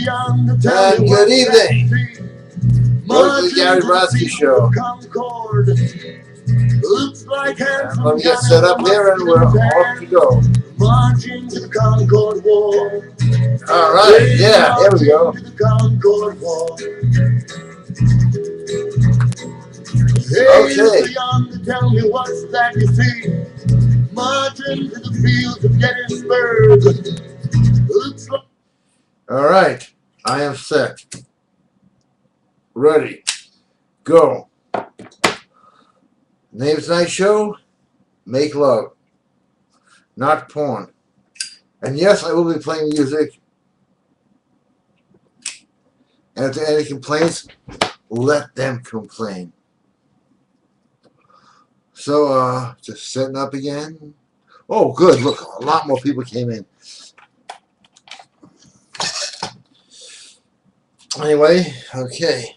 And good evening. Welcome to the Gary Brodsky Show. And let me get set up here and we're off to go. Alright, yeah, here we go. Okay. Tell me what's that you see? Marching to the fields of Gettysburg. Alright, I am set. Ready. Go. Name of tonight's show, Make Love, not porn. And yes, I will be playing music. And if there are any complaints, let them complain. So, just setting up again. Oh, good. Look, a lot more people came in. Anyway, okay.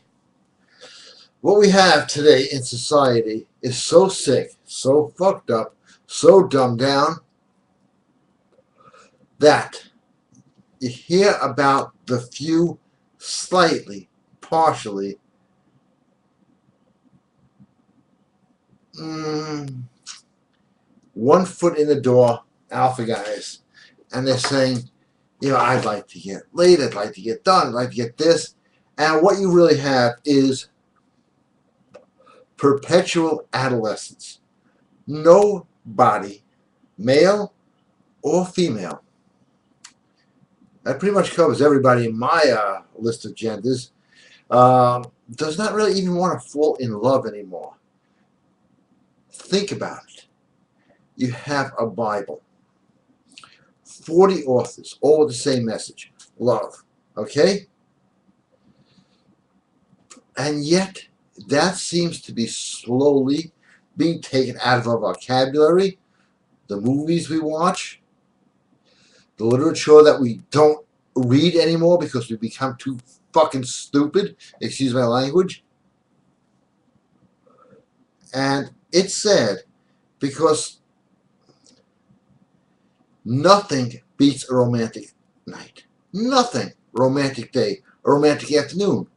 What we have today in society is so sick, so fucked up, so dumbed down that you hear about the few slightly, partially, one foot in the door alpha guys, and they're saying, you know, I'd like to get laid, I'd like to get done, I'd like to get this, and what you really have is perpetual adolescence. Nobody, male or female, that pretty much covers everybody in my list of genders, does not really even want to fall in love anymore. Think about it. You have a Bible. 40 authors, all with the same message. Love. Okay? And yet, that seems to be slowly being taken out of our vocabulary. The movies we watch. The literature that we don't read anymore because we become too fucking stupid. Excuse my language. And it's sad because nothing beats a romantic night. Nothing. Romantic day. A romantic afternoon.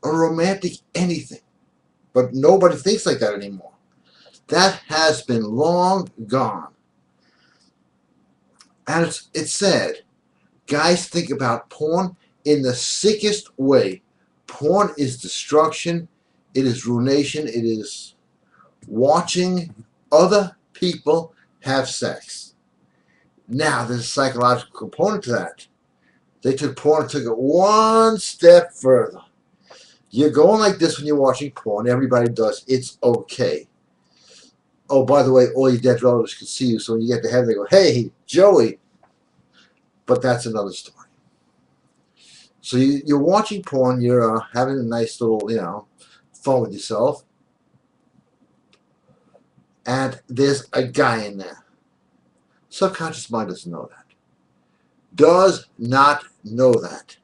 A romantic anything. But nobody thinks like that anymore. That has been long gone. And it's sad. Guys think about porn in the sickest way. Porn is destruction. It is ruination. It is watching other people have sex. Now, there's a psychological component to that. They took porn and took it one step further. You're going like this when you're watching porn. Everybody does. It's okay. Oh, by the way, all your dead relatives can see you, so when you get to heaven, they go, hey, Joey. But that's another story. So you're watching porn. You're having a nice little, you know, fun with yourself. And there's a guy in there. Subconscious mind doesn't know that. Does not know that.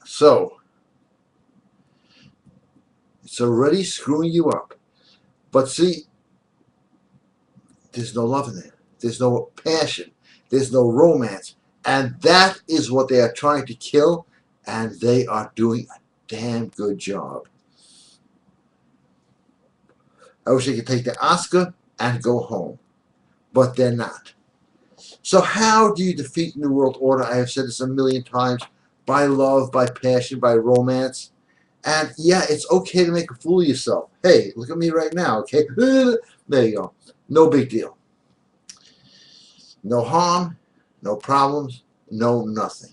So, it's already screwing you up. But see, there's no love in there. There's no passion. There's no romance. And that is what they are trying to kill. And they are doing a damn good job. I wish they could take the Oscar and go home. But they're not. So how do you defeat New World Order? I have said this a million times. By love, by passion, by romance. And yeah, it's okay to make a fool of yourself. Hey, look at me right now, okay? There you go. No big deal. No harm, no problems, no nothing.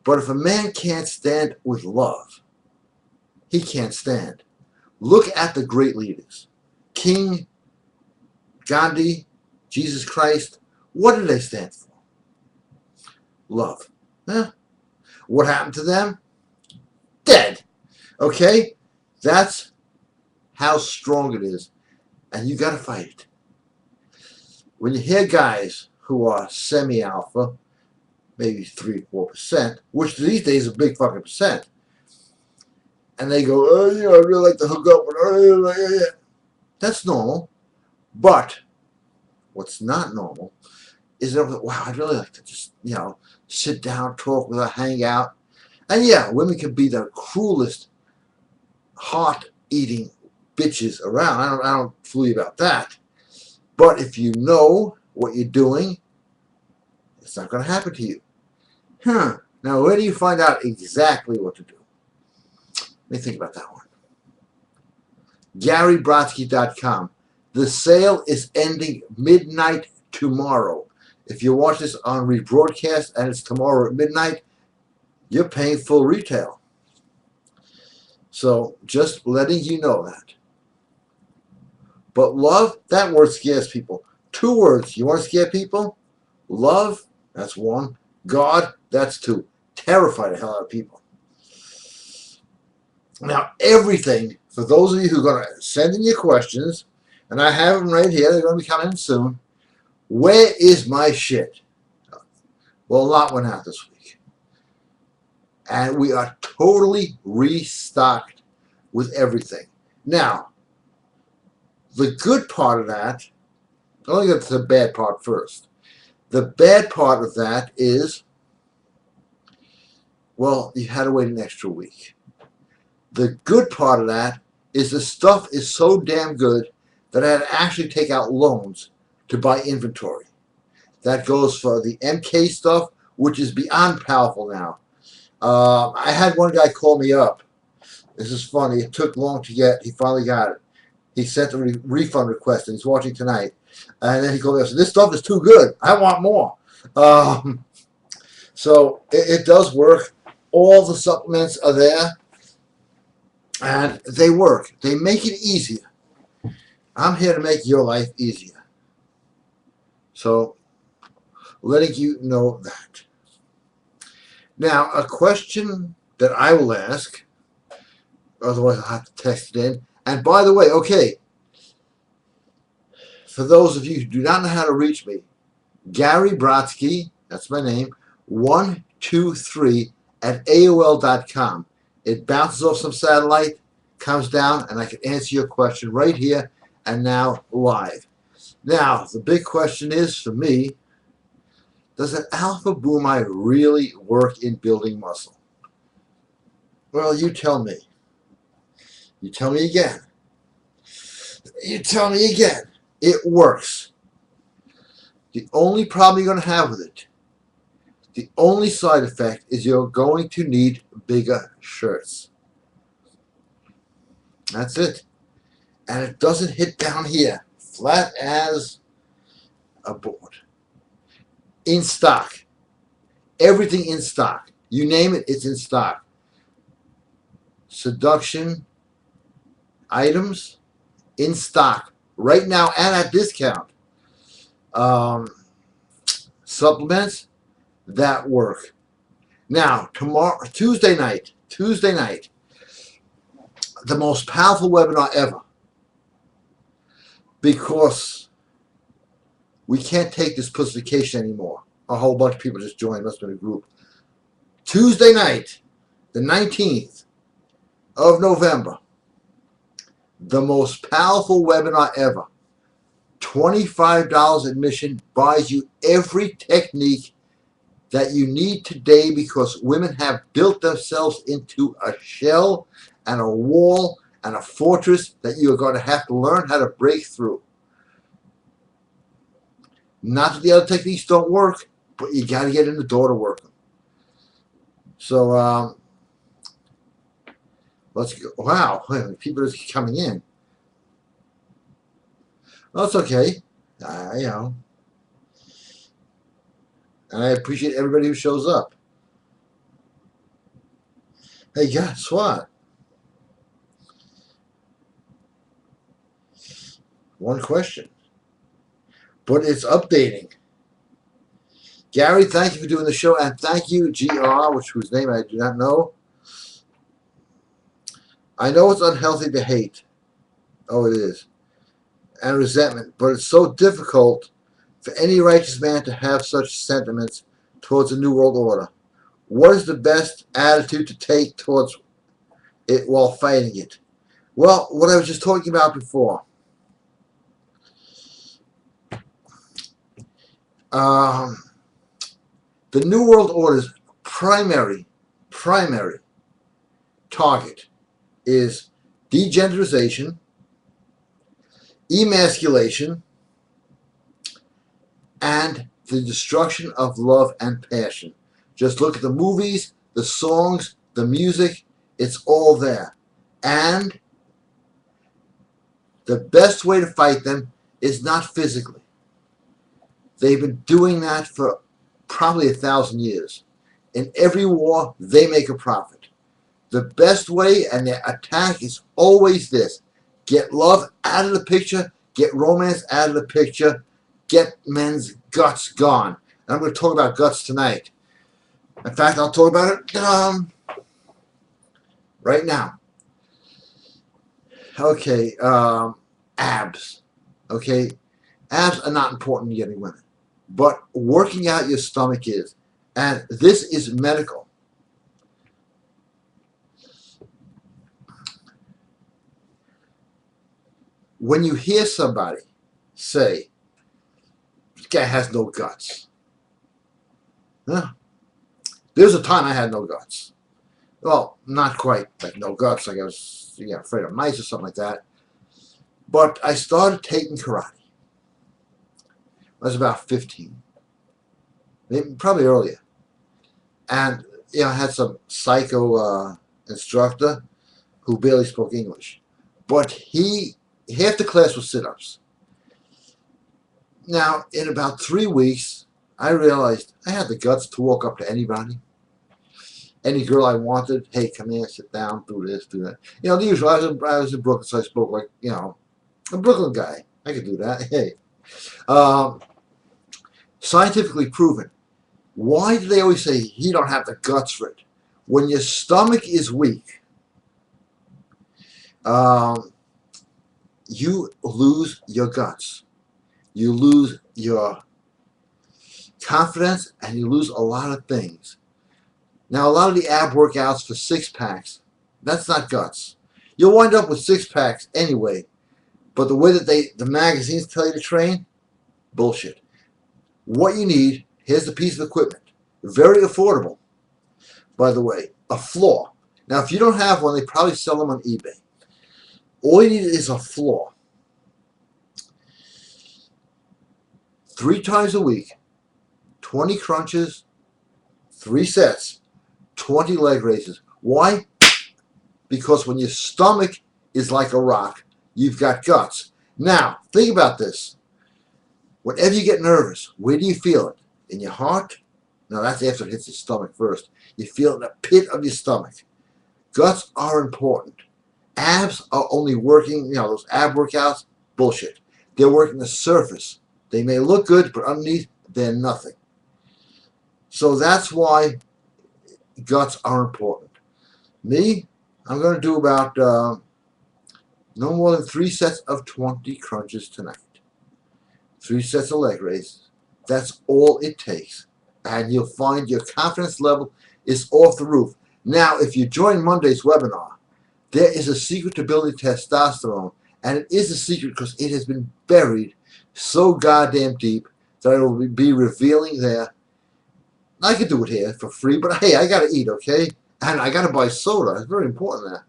But if a man can't stand with love, he can't stand. Look at the great leaders. King, Gandhi, Jesus Christ. What did they stand for? Love. Huh? What happened to them? Dead. Okay? That's how strong it is. And you got to fight it. When you hear guys who are semi-alpha, maybe 3-4%, which these days is a big fucking percent, and they go, oh, you know, I really like to hook up with her. That's normal. But what's not normal is that, wow, I'd really like to just, you know, sit down, talk with her, hang out. And yeah, women can be the cruelest, heart-eating bitches around. I don't fool you about that. But if you know what you're doing, it's not going to happen to you. Now, where do you find out exactly what to do? Let me think about that one. GaryBrodsky.com. The sale is ending midnight tomorrow. If you watch this on rebroadcast and it's tomorrow at midnight, you're paying full retail. So just letting you know that. But love, that word scares people. 2 words. You want to scare people? Love, that's 1. God, that's 2. Terrify the hell out of people. Now, everything, for those of you who are going to send in your questions, and I have them right here, they're going to be coming in soon. Where is my shit? Well, a lot went out this week. And we are totally restocked with everything. Now, the good part of that, I'll get to the bad part first. The bad part of that is, well, you had to wait an extra week. The good part of that is the stuff is so damn good that I had to actually take out loans to buy inventory. That goes for the MK stuff, which is beyond powerful now. I had one guy call me up. This is funny. It took long to get. He finally got it. He sent a refund request, and he's watching tonight. And then he called me up and said, this stuff is too good. I want more. So it does work. All the supplements are there. And they work. They make it easier. I'm here to make your life easier. So, letting you know that. Now, a question that I will ask, otherwise I'll have to text it in. And by the way, okay, for those of you who do not know how to reach me, Gary Brodsky, that's my name, 123 at AOL.com. It bounces off some satellite, comes down, and I can answer your question right here and now live. Now, the big question is for me, does an alpha boomite really work in building muscle? Well, you tell me. You tell me again. You tell me again. It works. The only problem you're going to have with it, the only side effect is you're going to need bigger shirts. That's it. And it doesn't hit down here. Flat as a board. In stock. Everything in stock. You name it, it's in stock. Seduction items in stock right now and at discount. Supplements that work. Now, Tuesday night, the most powerful webinar ever, because we can't take this pussification anymore. A whole bunch of people just joined, must have been a group. Tuesday night, the 19th of November, the most powerful webinar ever. $25 admission buys you every technique that you need today, because women have built themselves into a shell and a wall and a fortress that you are going to have to learn how to break through. Not that the other techniques don't work, but you got to get in the door to work them. So let's go. Wow, people are coming in. Well, that's okay. You know. And I appreciate everybody who shows up. Hey, guess what? One question. But it's updating. Gary, thank you for doing the show. And thank you, GR, whose name I do not know. I know it's unhealthy to hate. Oh, it is. And resentment. But it's so difficult for any righteous man to have such sentiments towards a new world order. What is the best attitude to take towards it while fighting it? Well, what I was just talking about before. The New World Order's primary target is degenderization, emasculation, and the destruction of love and passion. Just look at the movies, the songs, the music, it's all there. And the best way to fight them is not physically. They've been doing that for probably 1,000 years. In every war, they make a profit. The best way, and their attack is always this: get love out of the picture, get romance out of the picture, get men's guts gone. And I'm going to talk about guts tonight. In fact, I'll talk about it right now. Okay, abs. Okay, abs are not important in getting women, but working out your stomach is. And this is medical. When you hear somebody say, this guy has no guts. Huh? There's a time I had no guts. Well, not quite like no guts, like I was afraid of mice or something like that. But I started taking karate. I was about 15. Maybe, probably earlier. And I had some psycho instructor who barely spoke English. But half the class was sit-ups. Now, in about 3 weeks, I realized I had the guts to walk up to anybody. Any girl I wanted, hey, come here, sit down, do this, do that. The usual. I was in Brooklyn, so I spoke like, a Brooklyn guy. I could do that. Hey. Scientifically proven. Why do they always say he don't have the guts for it? When your stomach is weak, you lose your guts. You lose your confidence, and you lose a lot of things. Now, a lot of the ab workouts for six-packs, that's not guts. You'll wind up with six-packs anyway, but the way that the magazines tell you to train, bullshit. What you need, here's the piece of equipment. Very affordable, by the way, a floor. Now, if you don't have one, they probably sell them on eBay. All you need is a floor. 3 times a week, 20 crunches, 3 sets, 20 leg raises. Why? Because when your stomach is like a rock, you've got guts. Now, think about this. Whenever you get nervous, where do you feel it? In your heart? No, that's after it hits your stomach first. You feel it in the pit of your stomach. Guts are important. Abs are only working, those ab workouts, bullshit. They're working the surface. They may look good, but underneath, they're nothing. So that's why guts are important. Me, I'm going to do about no more than 3 sets of 20 crunches tonight. 3 sets of leg raises. That's all it takes. And you'll find your confidence level is off the roof. Now, if you join Monday's webinar, there is a secret to building testosterone. And it is a secret because it has been buried so goddamn deep that I will be revealing there. I could do it here for free, but hey, I got to eat, okay? And I got to buy soda. It's very important there.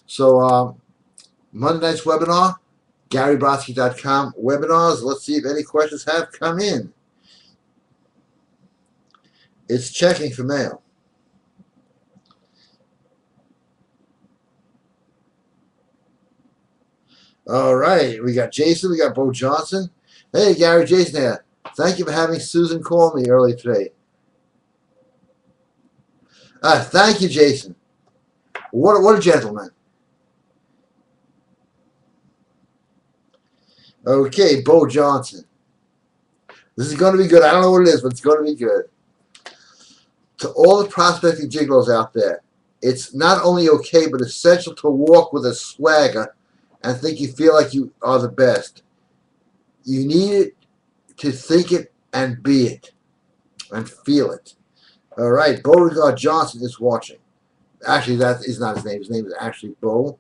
So, Monday night's webinar, GaryBrodsky.com webinars. Let's see if any questions have come in. It's checking for mail. All right, we got Jason, we got Bo Johnson. Hey, Gary, Jason here. Thank you for having Susan call me early today. Thank you, Jason. What a gentleman. Okay, Bo Johnson. This is going to be good. I don't know what it is, but it's going to be good. To all the prospecting gigolos out there, it's not only okay, but essential to walk with a swagger and think you feel like you are the best. You need it to think it and be it and feel it. All right, Beauregard Johnson is watching. Actually, that is not his name. His name is actually Bo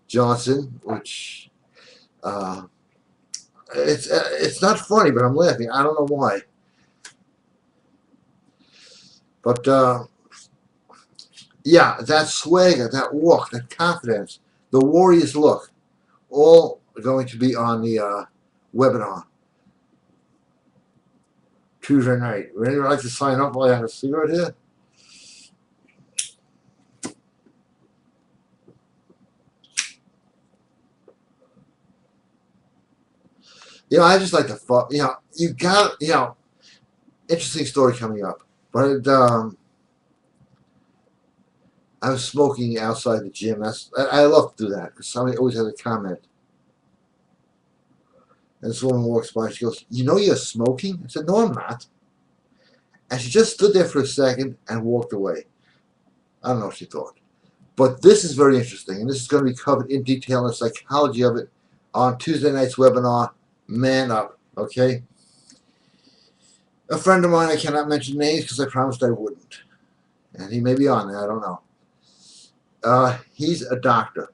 Johnson, which it's not funny, but I'm laughing. I don't know why. But yeah, that swagger, that walk, that confidence, the warrior's look, all going to be on the webinar Tuesday night. Would anyone like to sign up while I have a cigarette here? I just like to fuck. You got, interesting story coming up. But I was smoking outside the gym. I love to do that because somebody always has a comment. And this woman walks by and she goes, you're smoking? I said, no, I'm not. And she just stood there for a second and walked away. I don't know what she thought. But this is very interesting, and this is going to be covered in detail in the psychology of it on Tuesday night's webinar, Man Up, okay? A friend of mine, I cannot mention names because I promised I wouldn't. And he may be on there, I don't know. He's a doctor.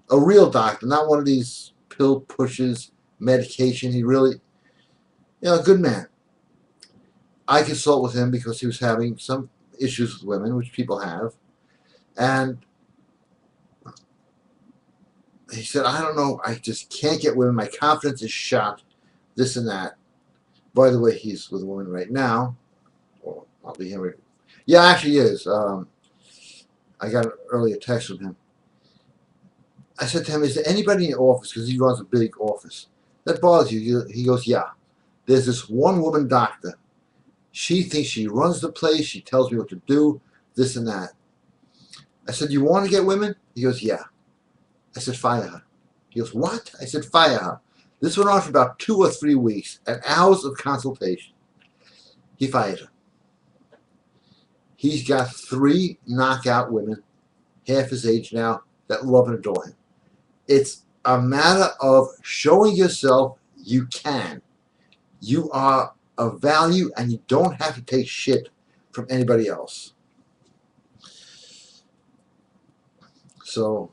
A real doctor, not one of these pill pushes, medication. He really, a good man. I consult with him because he was having some issues with women, which people have. And he said, I don't know, I just can't get women. My confidence is shot, this and that. By the way, he's with a woman right now. Well, I'll be here. Yeah, actually he is. I got an earlier text from him. I said to him, is there anybody in your office, because he runs a big office, that bothers you? He goes, yeah. There's this one woman doctor. She thinks she runs the place. She tells me what to do, this and that. I said, you want to get women? He goes, yeah. I said, fire her. He goes, what? I said, fire her. This went on for about 2 or 3 weeks, and hours of consultation. He fired her. He's got 3 knockout women, half his age now, that love and adore him. It's a matter of showing yourself you can. You are of value, and you don't have to take shit from anybody else. So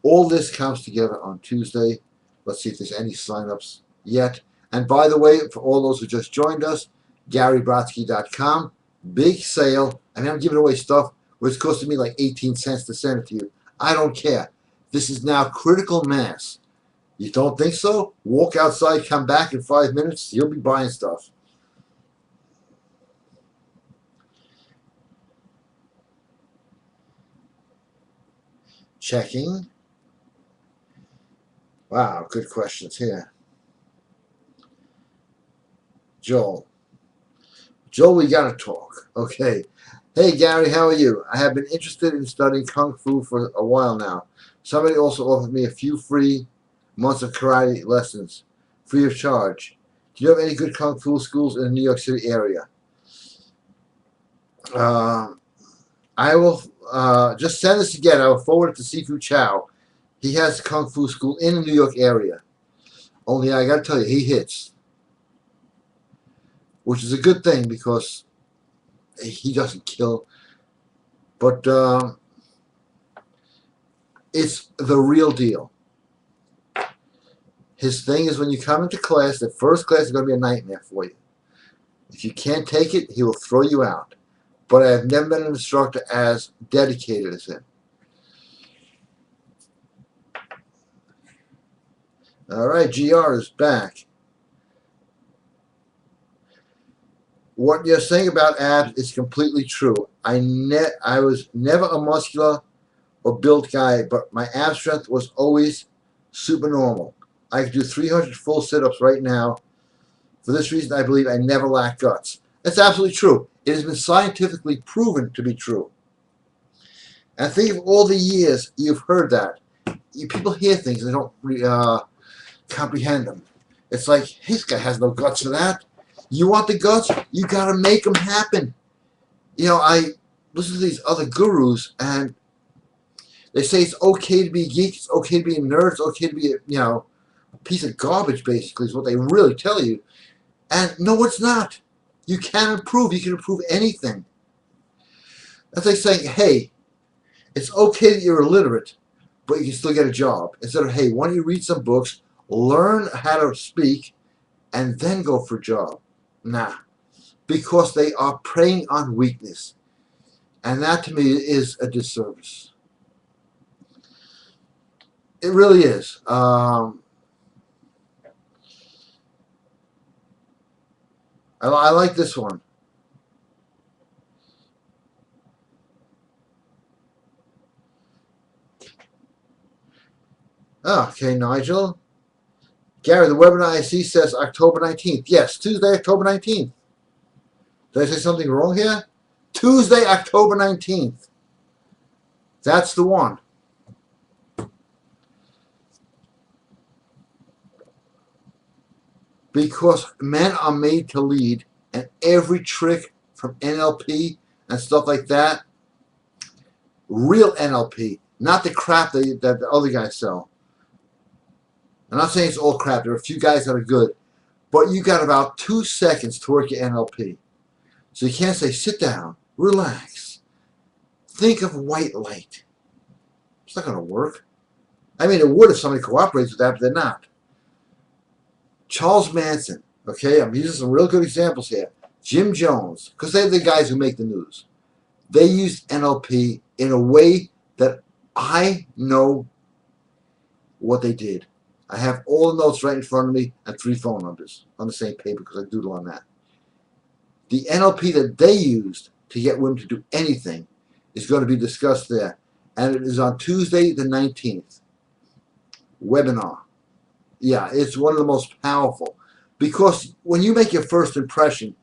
all this comes together on Tuesday. Let's see if there's any sign-ups yet. And by the way, for all those who just joined us, GaryBrodsky.com, big sale. I mean, I'm giving away stuff where it's costing me like 18 cents to send it to you. I don't care. This is now critical mass. You don't think so? Walk outside, come back in 5 minutes, you'll be buying stuff. Checking. Wow, good questions here. Joel, we gotta talk. Okay. Hey Gary, how are you? I have been interested in studying Kung Fu for a while now. Somebody also offered me a few free months of karate lessons, free of charge. Do you have any good Kung Fu schools in the New York City area? I will just send this again. I will forward it to Sifu Chow. He has a Kung Fu school in the New York area. Only I gotta tell you, he hits. Which is a good thing because he doesn't kill. But it's the real deal. His thing is when you come into class, the first class is going to be a nightmare for you. If you can't take it, he will throw you out. But I have never been an instructor as dedicated as him. All right, GR is back. What you're saying about abs is completely true. I was never a muscular or built guy, but my ab strength was always super normal. I could do 300 full sit-ups right now. For this reason, I believe I never lack guts. That's absolutely true. It has been scientifically proven to be true. And think of all the years you've heard that. People hear things and they don't comprehend them. It's like, hey, this guy has no guts for that. You want the guts? You got to make them happen. I listen to these other gurus, and they say it's okay to be a geek, it's okay to be a nerd, it's okay to be a piece of garbage, basically, is what they really tell you. And no, it's not. You can improve. You can improve anything. That's like saying, hey, it's okay that you're illiterate, but you can still get a job. Instead of, hey, why don't you read some books, learn how to speak, and then go for a job. Nah, because they are preying on weakness. And that to me is a disservice. It really is. I like this one. Oh, okay, Nigel. Gary, the webinar I see says October 19th. Yes, Tuesday, October 19th. Did I say something wrong here? Tuesday, October 19th. That's the one. Because men are made to lead, and every trick from NLP and stuff like that, real NLP, not the crap that the other guys sell. I'm not saying it's all crap. There are a few guys that are good. But you got about 2 seconds to work your NLP. So you can't say, sit down, relax, think of white light. It's not going to work. I mean, it would if somebody cooperates with that, but they're not. Charles Manson, okay, I'm using some real good examples here. Jim Jones, because they're the guys who make the news. They used NLP in a way that I know what they did. I have all the notes right in front of me and 3 phone numbers on the same paper because I doodle on that. The NLP that they used to get women to do anything is going to be discussed there. And it is on Tuesday the 19th. Webinar. Yeah, it's one of the most powerful. Because when you make your first impression,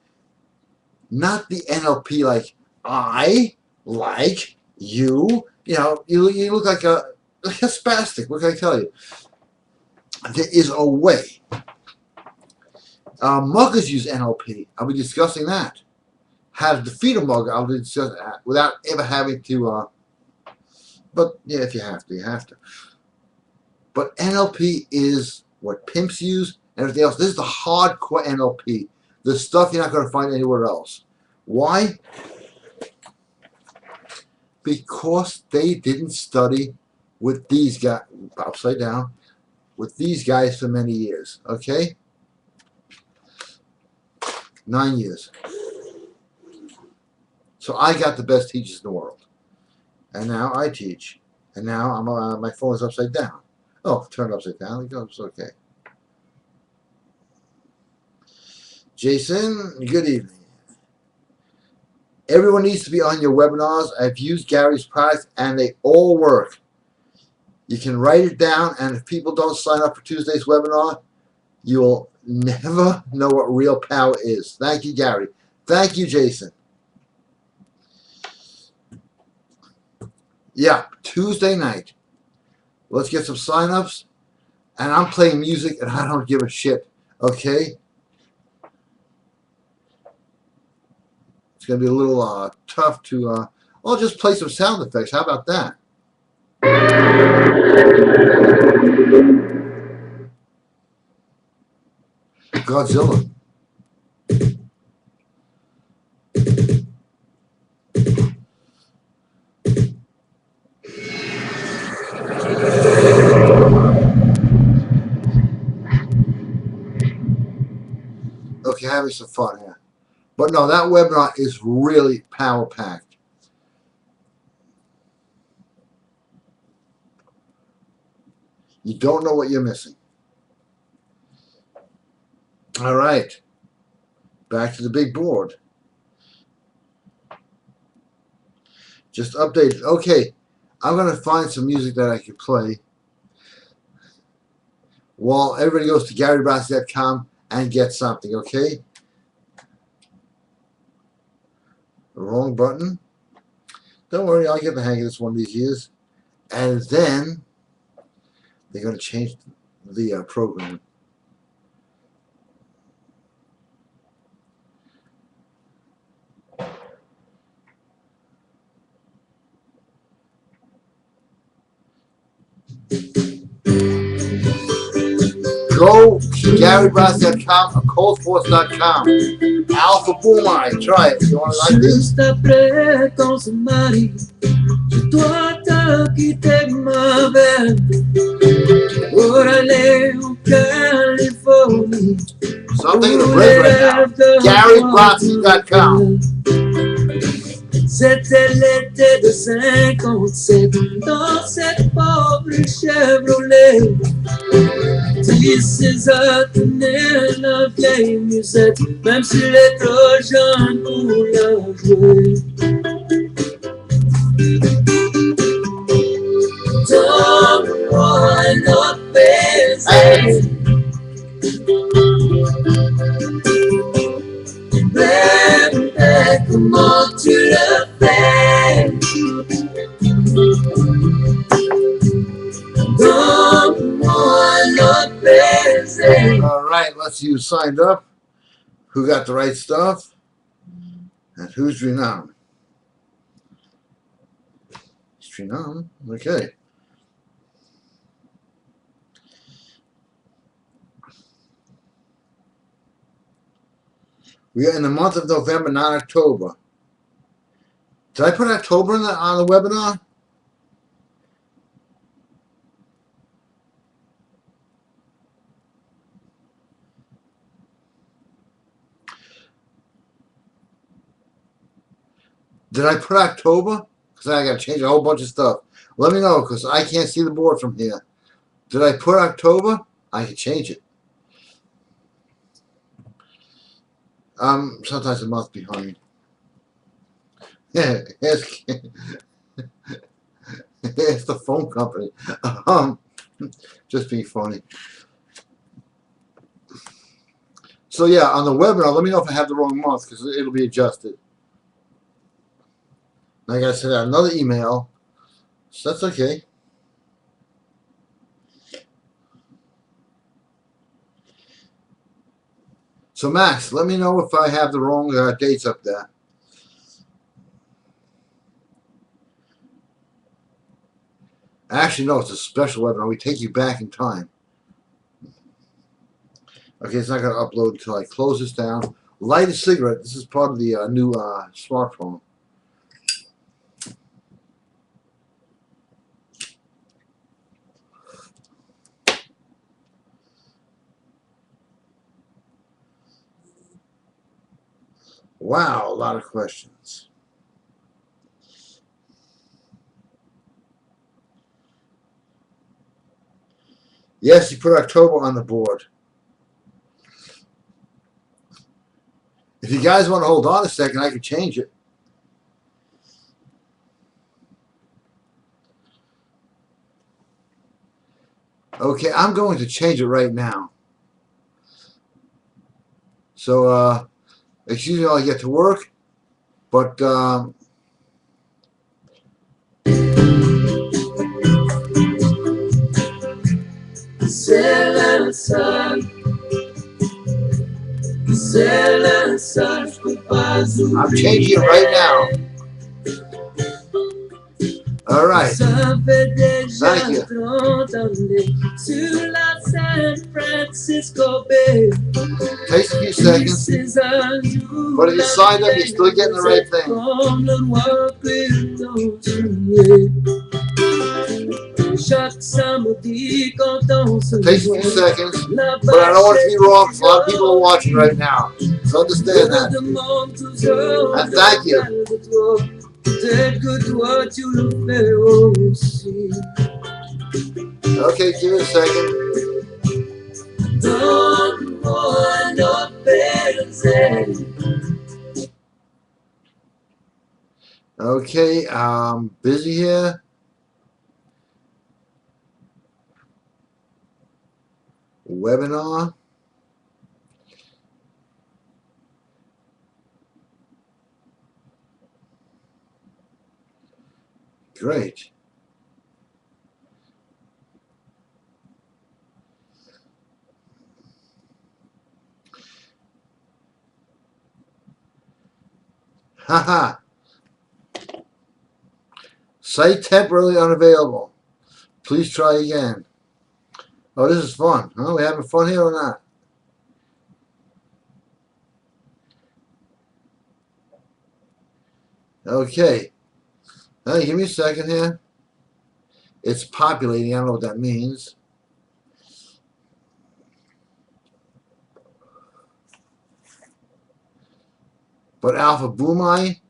not the NLP like, I like you. You know, you look like a spastic. What can I tell you? There is a way. Muggers use NLP. I'll be discussing that. How to defeat a mugger. I'll be discussing that without ever having to. But yeah, if you have to, you have to. But NLP is what pimps use and everything else. This is the hardcore NLP. The stuff you're not going to find anywhere else. Why? Because they didn't study with these guys, upside down, with these guys for many years. Okay? 9 years. So I got the best teachers in the world. And now I teach. And now I'm my phone is upside down. Oh, turn it upside down. It goes okay. Jason, good evening. Everyone needs to be on your webinars. I've used Gary's products and they all work. You can write it down, and if people don't sign up for Tuesday's webinar, you'll never know what real power is. Thank you, Gary. Thank you, Jason. Yeah, Tuesday night. Let's get some sign-ups. And I'm playing music, and I don't give a shit. Okay? It's going to be a little tough to... I'll just play some sound effects. How about that? Godzilla. Okay, having some fun here. But no, that webinar is really power-packed. You don't know what you're missing. All right. Back to the big board. Just updated. Okay, I'm going to find some music that I can play while everybody goes to GaryBrodsky.com and get something, okay? The wrong button. Don't worry, I'll get the hang of this one of these years. And then they're going to change the program. Go to GaryBrodsky.com or ColdForce.com. Alpha Boomai, try it. You want to like this? Juste après quand c'est Marie, je dois te quitter ma belle pour aller en Californie. So I'm taking a break right now. GaryBrodsky.com. C'était l'été de 57 dans cette pauvre Chevrolet. 16 ans tenait la vieille musette, même s'il est trop jeune pour la jouer. Donne-moi un autre baiser. Bébé, comment tu le fais? Donne-moi un autre baiser. All right, let's see who signed up, who got the right stuff, and who's renowned. It's renowned. Okay. We are in the month of November, not October. Did I put October on the webinar? Did I put October? Because I got to change a whole bunch of stuff. Let me know, because I can't see the board from here. Did I put October? I can change it. Sometimes a month behind. Yeah, it's the phone company. Just being funny. So yeah, on the webinar, let me know if I have the wrong month, because it'll be adjusted. I gotta send out another email, so that's okay. So Max, let me know if I have the wrong dates up there. Actually, no, it's a special webinar. We take you back in time. Okay, it's not going to upload until I close this down. Light a cigarette. This is part of the new smartphone. Wow, a lot of questions. Yes, you put October on the board. If you guys want to hold on a second, I can change it. Okay, I'm going to change it right now. So, excuse me while I get to work, but I'm changing it right now. All right. Thank you. Takes a few seconds, but if you signed up, you're still getting the right thing. It takes a few seconds, but I don't want it to be wrong because a lot of people are watching right now. So understand that. And thank you. Okay, give it a second. Okay, busy here. Webinar. Great. Haha. Site temporarily unavailable. Please try again. Oh, this is fun. Huh? We having fun here or not? Okay. Hey, give me a second here. It's populating. I don't know what that means. But alpha Boomai,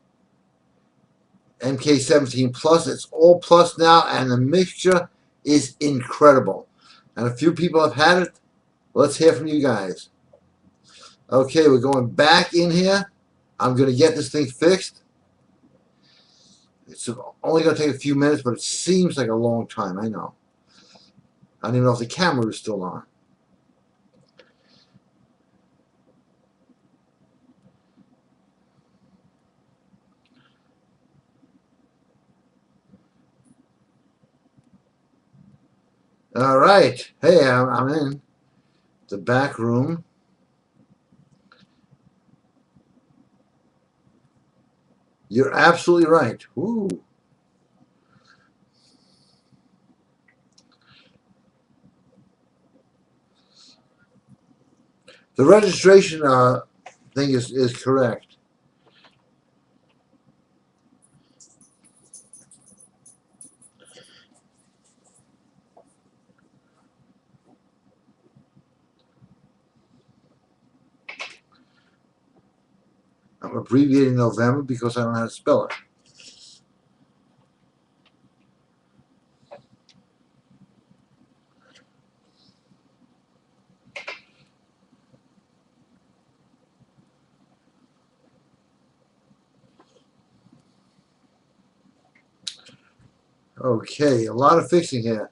MK17 plus, it's all plus now, and the mixture is incredible. And a few people have had it. Let's hear from you guys. Okay, we're going back in here. I'm going to get this thing fixed. It's only going to take a few minutes, but it seems like a long time. I know. I don't even know if the camera is still on. All right. Hey, I'm in the back room. You're absolutely right. Ooh. The registration thing is correct. I'm abbreviating November because I don't know how to spell it. Okay, a lot of fixing here.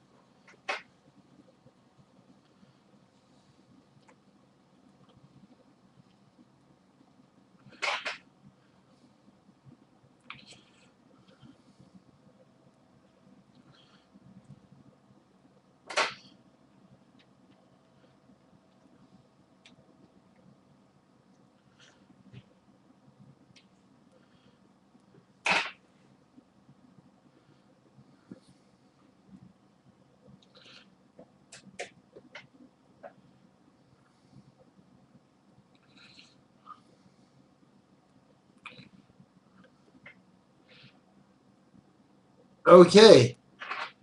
Okay,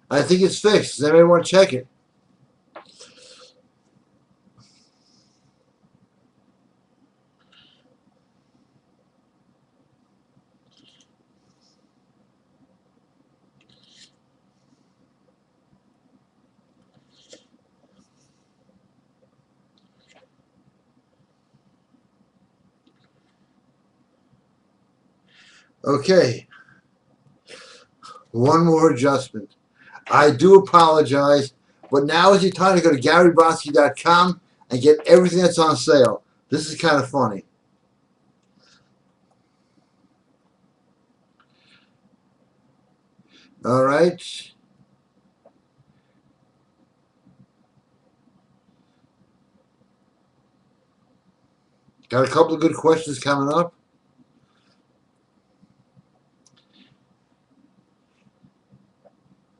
I think it's fixed. Does anybody want to check it? Okay, one more adjustment. I do apologize, but now is your time to go to GaryBrodsky.com and get everything that's on sale. This is kind of funny. All right. Got a couple of good questions coming up.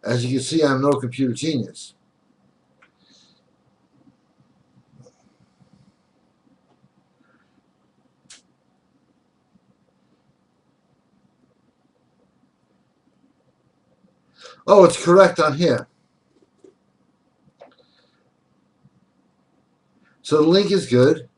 As you can see, I'm no computer genius. Oh, it's correct on here. So the link is good.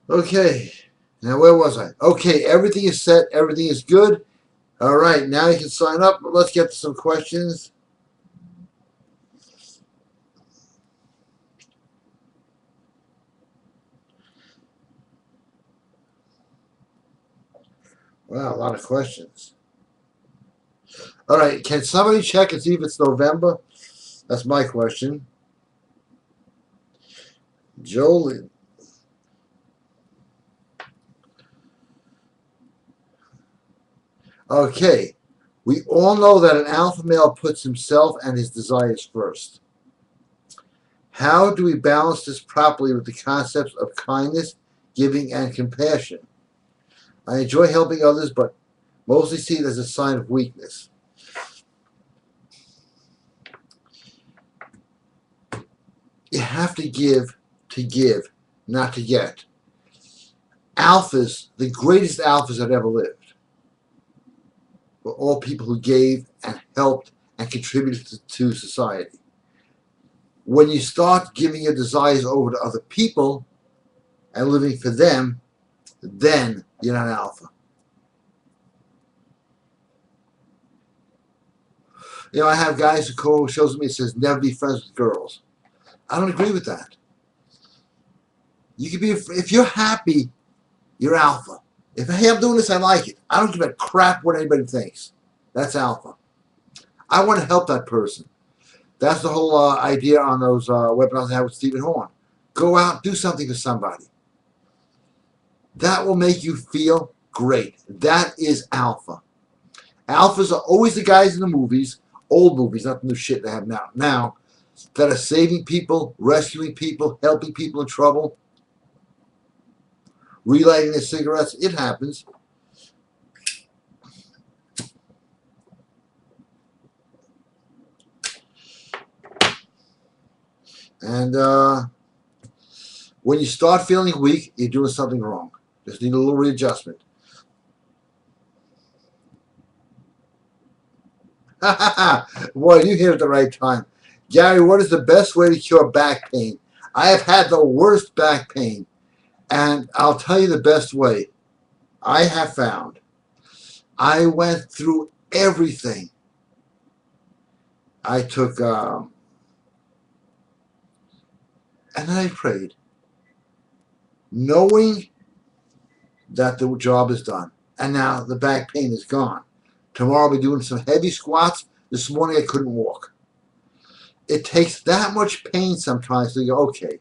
Okay. Now, where was I? Okay, everything is set. Everything is good. All right, now you can sign up. Let's get to some questions. Wow, a lot of questions. All right, can somebody check and see if it's November? That's my question. Jolie. Okay, we all know that an alpha male puts himself and his desires first. How do we balance this properly with the concepts of kindness, giving, and compassion? I enjoy helping others, but mostly see it as a sign of weakness. You have to give, not to get. alphas, the greatest alphas that ever lived, were all people who gave and helped and contributed to society. When you start giving your desires over to other people and living for them, then you're not an alpha. You know, I have guys who call shows me and says never be friends with girls. I don't agree with that. You can be if you're happy, you're alpha. If hey, I'm doing this, I like it. I don't give a crap what anybody thinks. That's alpha. I want to help that person. That's the whole idea on those webinars I had with Stephen Horn. Go out, do something for somebody. That will make you feel great. That is alpha. Alphas are always the guys in the movies, old movies, not the new shit they have now, that are saving people, rescuing people, helping people in trouble, relighting their cigarettes. It happens. And when you start feeling weak, you're doing something wrong. Just need a little readjustment. Boy, you hit it at the right time. Gary, what is the best way to cure back pain? I have had the worst back pain. And I'll tell you the best way I have found. I went through everything. I took, and then I prayed, knowing that the job is done. And now the back pain is gone. Tomorrow I'll be doing some heavy squats. This morning I couldn't walk. It takes that much pain sometimes to go, okay,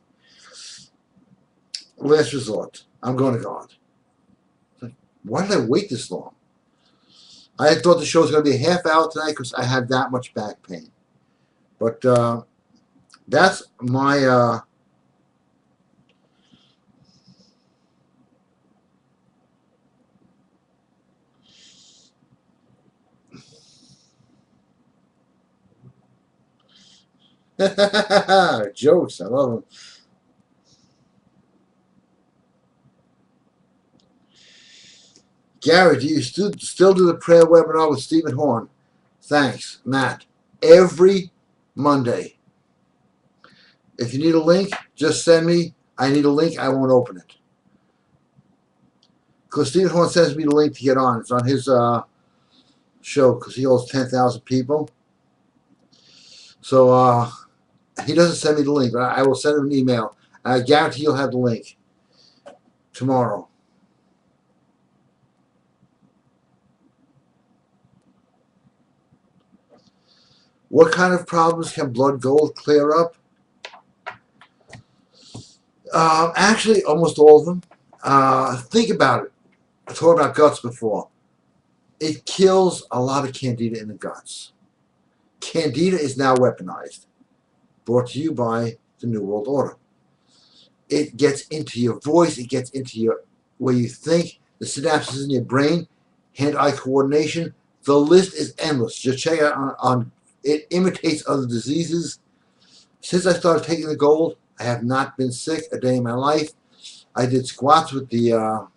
last resort. I'm going to God. Why did I wait this long? I thought the show was going to be a half hour tonight because I had that much back pain. But that's my... jokes, I love them. Gary, do you still do the prayer webinar with Stephen Horn? Thanks, Matt. Every Monday. If you need a link, just send me. I need a link. I won't open it. Because Stephen Horn sends me the link to get on. It's on his show because he holds 10,000 people. So he doesn't send me the link, but I will send him an email. I guarantee you'll have the link tomorrow. What kind of problems can blood gold clear up? Actually, almost all of them. Think about it. I talked about guts before. It kills a lot of candida in the guts. Candida is now weaponized. Brought to you by the New World Order. It gets into your voice. It gets into your way you think. The synapses in your brain. Hand-eye coordination. The list is endless. Just check it out on it imitates other diseases. Since I started taking the gold, I have not been sick a day in my life. I did squats with the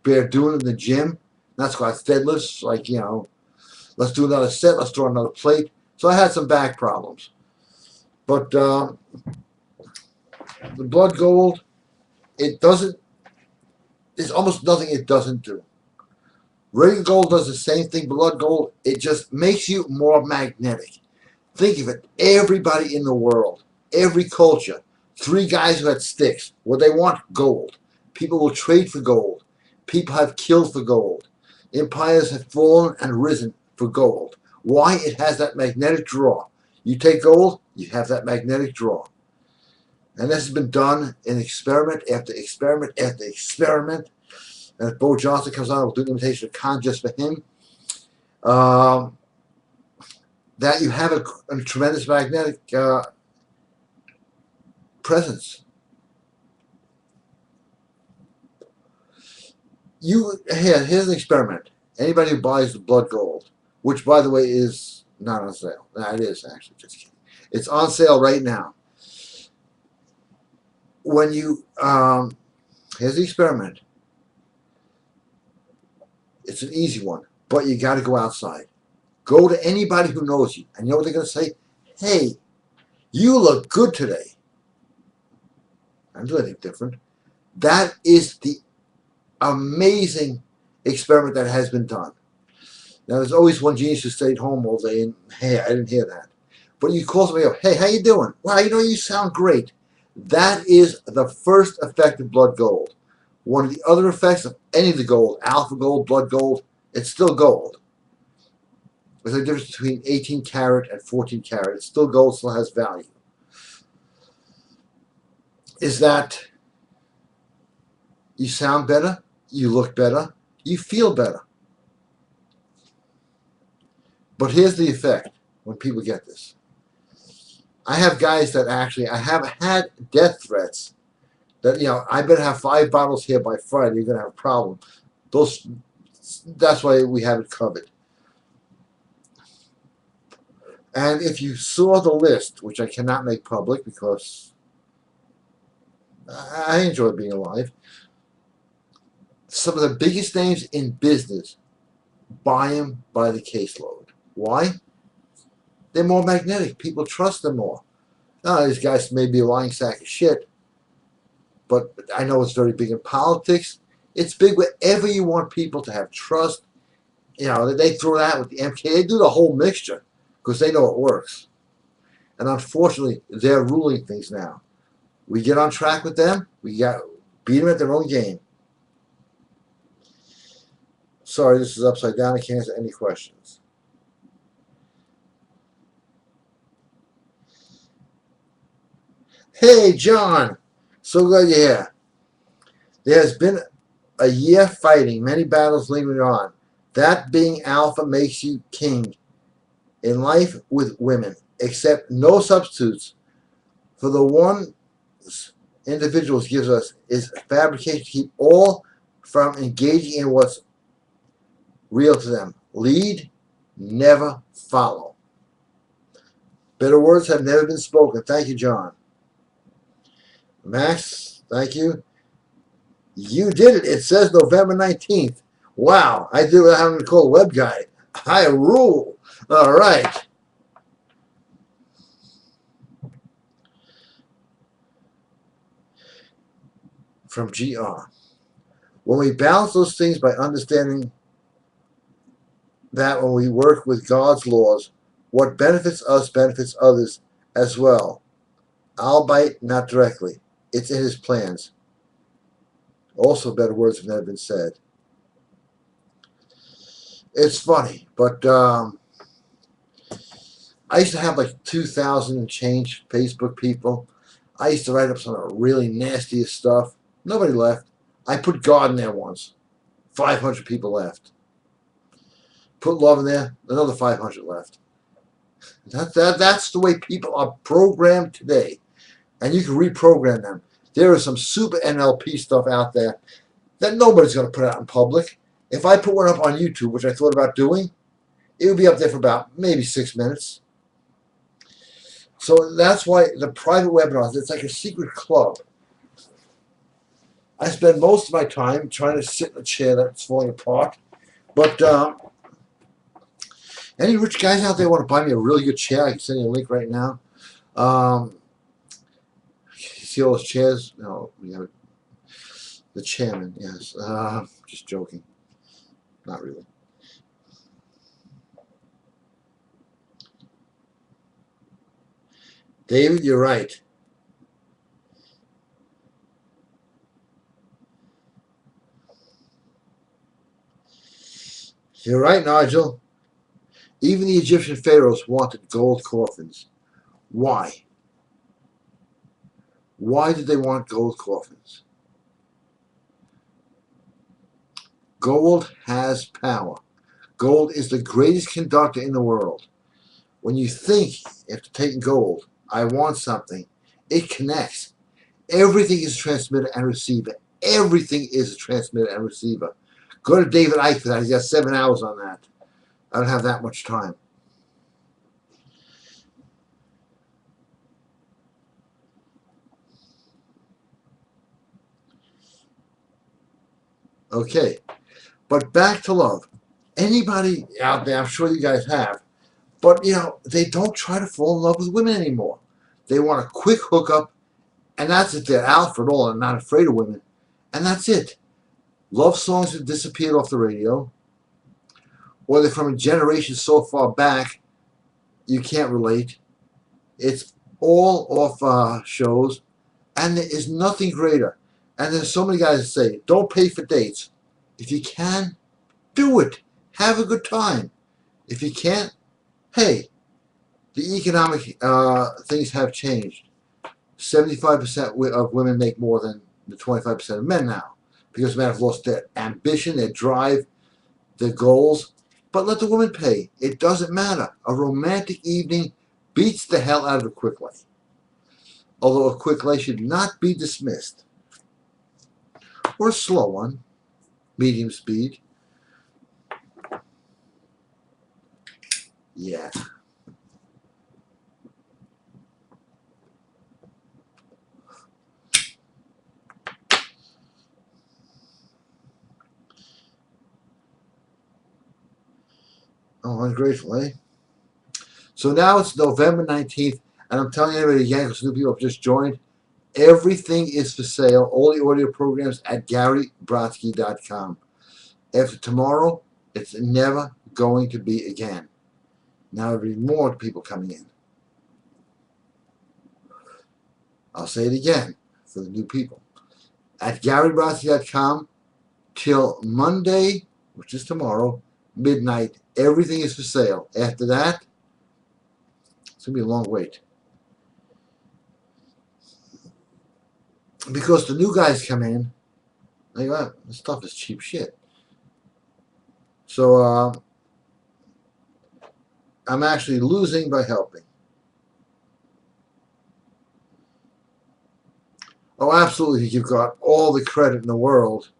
Bear Doing in the gym. Not squats, deadlifts. Like, you know, let's do another set. Let's throw another plate. So I had some back problems. But the blood gold, it doesn't, there's almost nothing it doesn't do. Regular gold does the same thing. Blood gold, it just makes you more magnetic. Think of it. Everybody in the world, every culture, 3 guys who had sticks. What they want? Gold. People will trade for gold. People have killed for gold. Empires have fallen and risen for gold. Why? It has that magnetic draw. You take gold, you have that magnetic draw. And this has been done in experiment after experiment after experiment. And if Bo Johnson comes on, we'll do an imitation of Khan just for him. That you have a tremendous magnetic presence. Here's an experiment. Anybody who buys the blood gold, which by the way is not on sale. No, it is actually, just kidding. It's on sale right now. When you, here's the experiment. It's an easy one, but you got to go outside. Go to anybody who knows you, and you know what they're going to say? Hey, you look good today. I don't do anything different. That is the amazing experiment that has been done. Now, there's always one genius who stayed home all day, and hey, I didn't hear that. But you call somebody up, hey, how you doing? Wow, you sound great. That is the first effect of blood gold. One of the other effects of any of the gold, alpha gold, blood gold, it's still gold. There's a difference between 18 karat and 14 karat. It's still gold, still has value. Is that you sound better, you look better, you feel better. But here's the effect when people get this. I have guys that actually, I have had death threats that, I better have 5 bottles here by Friday, you're going to have a problem. That's why we have it covered. And if you saw the list, which I cannot make public because I enjoy being alive, some of the biggest names in business buy them by the caseload. Why? They're more magnetic. People trust them more. Now, these guys may be a lying sack of shit, but I know it's very big in politics. It's big wherever you want people to have trust. They throw that with the MK. They do the whole mixture because they know it works. And unfortunately, they're ruling things now. We get on track with them. We got beat them at their own game. Sorry, this is upside down. I can't answer any questions. Hey, John. So glad you're here. There has been a year fighting, many battles lingering on. That being alpha makes you king in life with women, except no substitutes for the one individuals gives us is fabrication to keep all from engaging in what's real to them. Lead, never follow. Better words have never been spoken. Thank you, John. Max, thank you. You did it. It says November 19th. Wow, I did without having to call a web guy. I rule. All right. From GR. When we balance those things by understanding that when we work with God's laws, what benefits us benefits others as well, albeit not directly. It's in his plans. Also, better words have never been said. It's funny, but I used to have like 2,000 and change Facebook people. I used to write up some of the really nastiest stuff. Nobody left. I put God in there once. 500 people left. Put love in there. Another 500 left. That's the way people are programmed today. And you can reprogram them. There is some super NLP stuff out there that nobody's going to put out in public. If I put one up on YouTube, which I thought about doing, it would be up there for about maybe 6 minutes. So that's why the private webinars, it's like a secret club. I spend most of my time trying to sit in a chair that's falling apart. But any rich guys out there want to buy me a really good chair? I can send you a link right now. See all those chairs? No, we have the chairman, yes. Just joking. Not really. David, you're right. You're right, Nigel. Even the Egyptian pharaohs wanted gold coffins. Why? Why did they want gold coffins? Gold has power. Gold is the greatest conductor in the world. When you think, after taking gold, I want something, it connects. Everything is a transmitter and receiver. Everything is a transmitter and receiver. Go to David Icke for that. He's got 7 hours on that. I don't have that much time. Okay. But back to love. Anybody out there, I'm sure you guys have, but they don't try to fall in love with women anymore. They want a quick hookup, and that's if they're out for it all and not afraid of women, and that's it. Love songs have disappeared off the radio, or they're from a generation so far back you can't relate. It's all off shows, and there is nothing greater. And there's so many guys that say, don't pay for dates. If you can, do it. Have a good time. If you can't, hey, the economic things have changed. 75% of women make more than the 25% of men now because men have lost their ambition, their drive, their goals. But let the woman pay. It doesn't matter. A romantic evening beats the hell out of a quick life. Although a quick life should not be dismissed. Or a slow one, medium speed. Yeah. Oh, ungrateful, eh? So now it's November 19th, and I'm telling everybody again, because new people have just joined, everything is for sale. All the audio programs at GaryBrodsky.com. After tomorrow, it's never going to be again. Now there'll be more people coming in. I'll say it again for the new people. At GaryBrodsky.com till Monday, which is tomorrow, midnight, everything is for sale. After that, it's going to be a long wait. Because the new guys come in, they go, this stuff is cheap shit. So I'm actually losing by helping. Oh, absolutely, you've got all the credit in the world.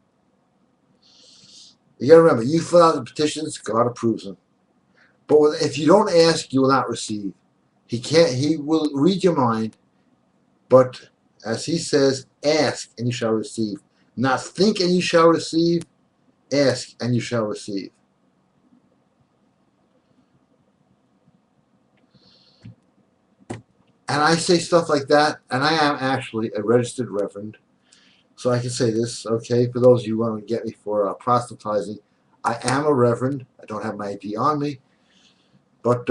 You got to remember, you fill out the petitions, God approves them. But if you don't ask, you will not receive. He will read your mind, but as he says, ask and you shall receive. Not think and you shall receive, ask and you shall receive. And I say stuff like that, and I am actually a registered reverend. So I can say this, okay, for those of you who want to get me for proselytizing, I am a reverend. I don't have my ID on me. But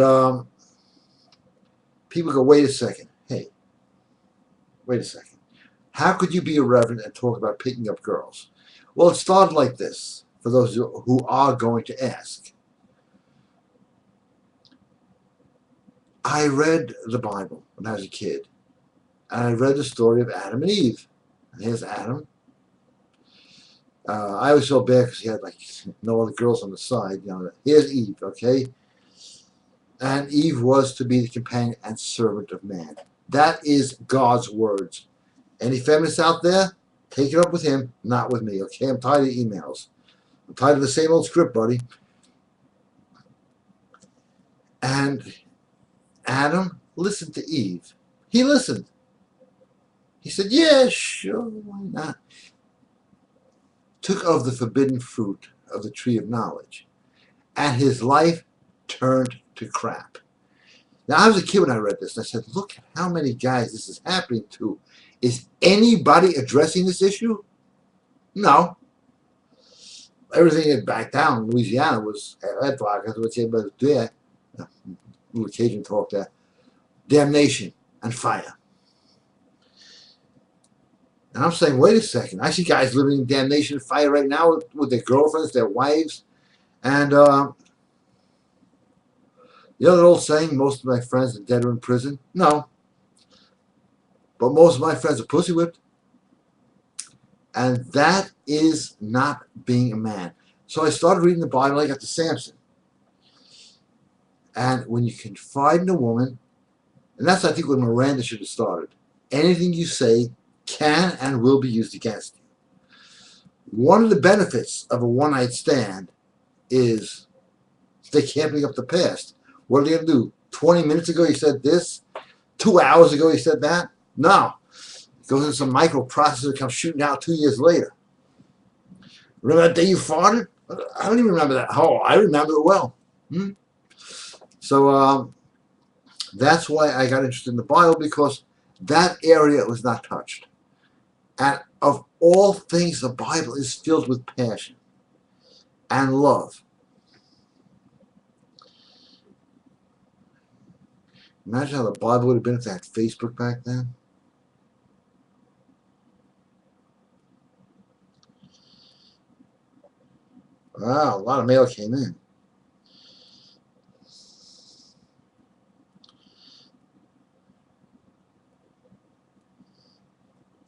people go, wait a second. Hey, wait a second. How could you be a reverend and talk about picking up girls? Well, it started like this, for those who are going to ask. I read the Bible when I was a kid, and I read the story of Adam and Eve. And here's Adam. I was so bad because he had like no other girls on the side. Here's Eve, okay? And Eve was to be the companion and servant of man. That is God's words. Any feminists out there, take it up with him, not with me, okay? I'm tired of emails. I'm tired of the same old script, buddy. And Adam listened to Eve. He listened. He said, yeah, sure, why not? Took of the forbidden fruit of the tree of knowledge. And his life turned to crap. Now, I was a kid when I read this, and I said, look at how many guys this is happening to. Is anybody addressing this issue? No. Everything that back down in Louisiana was, that's what everybody was there. Little Cajun talk there. Damnation and fire. And I'm saying, wait a second. I see guys living in damnation and fire right now with their girlfriends, their wives. And, you know that old saying, most of my friends are dead or in prison? No. But most of my friends are pussy whipped. And that is not being a man. So I started reading the Bible. I got to Samson. And when you confide in a woman, and that's, I think, when Miranda should have started. Anything you say can and will be used against you. One of the benefits of a one-night stand is they can't bring up the past. What are they going to do? 20 minutes ago you said this? 2 hours ago you said that? No. It goes into some microprocessor that comes shooting out 2 years later. Remember that day you farted? I don't even remember that. Oh, I remember it well. So that's why I got interested in the Bible, because that area was not touched. And of all things, the Bible is filled with passion and love. Imagine how the Bible would have been if they had Facebook back then. Wow, a lot of mail came in.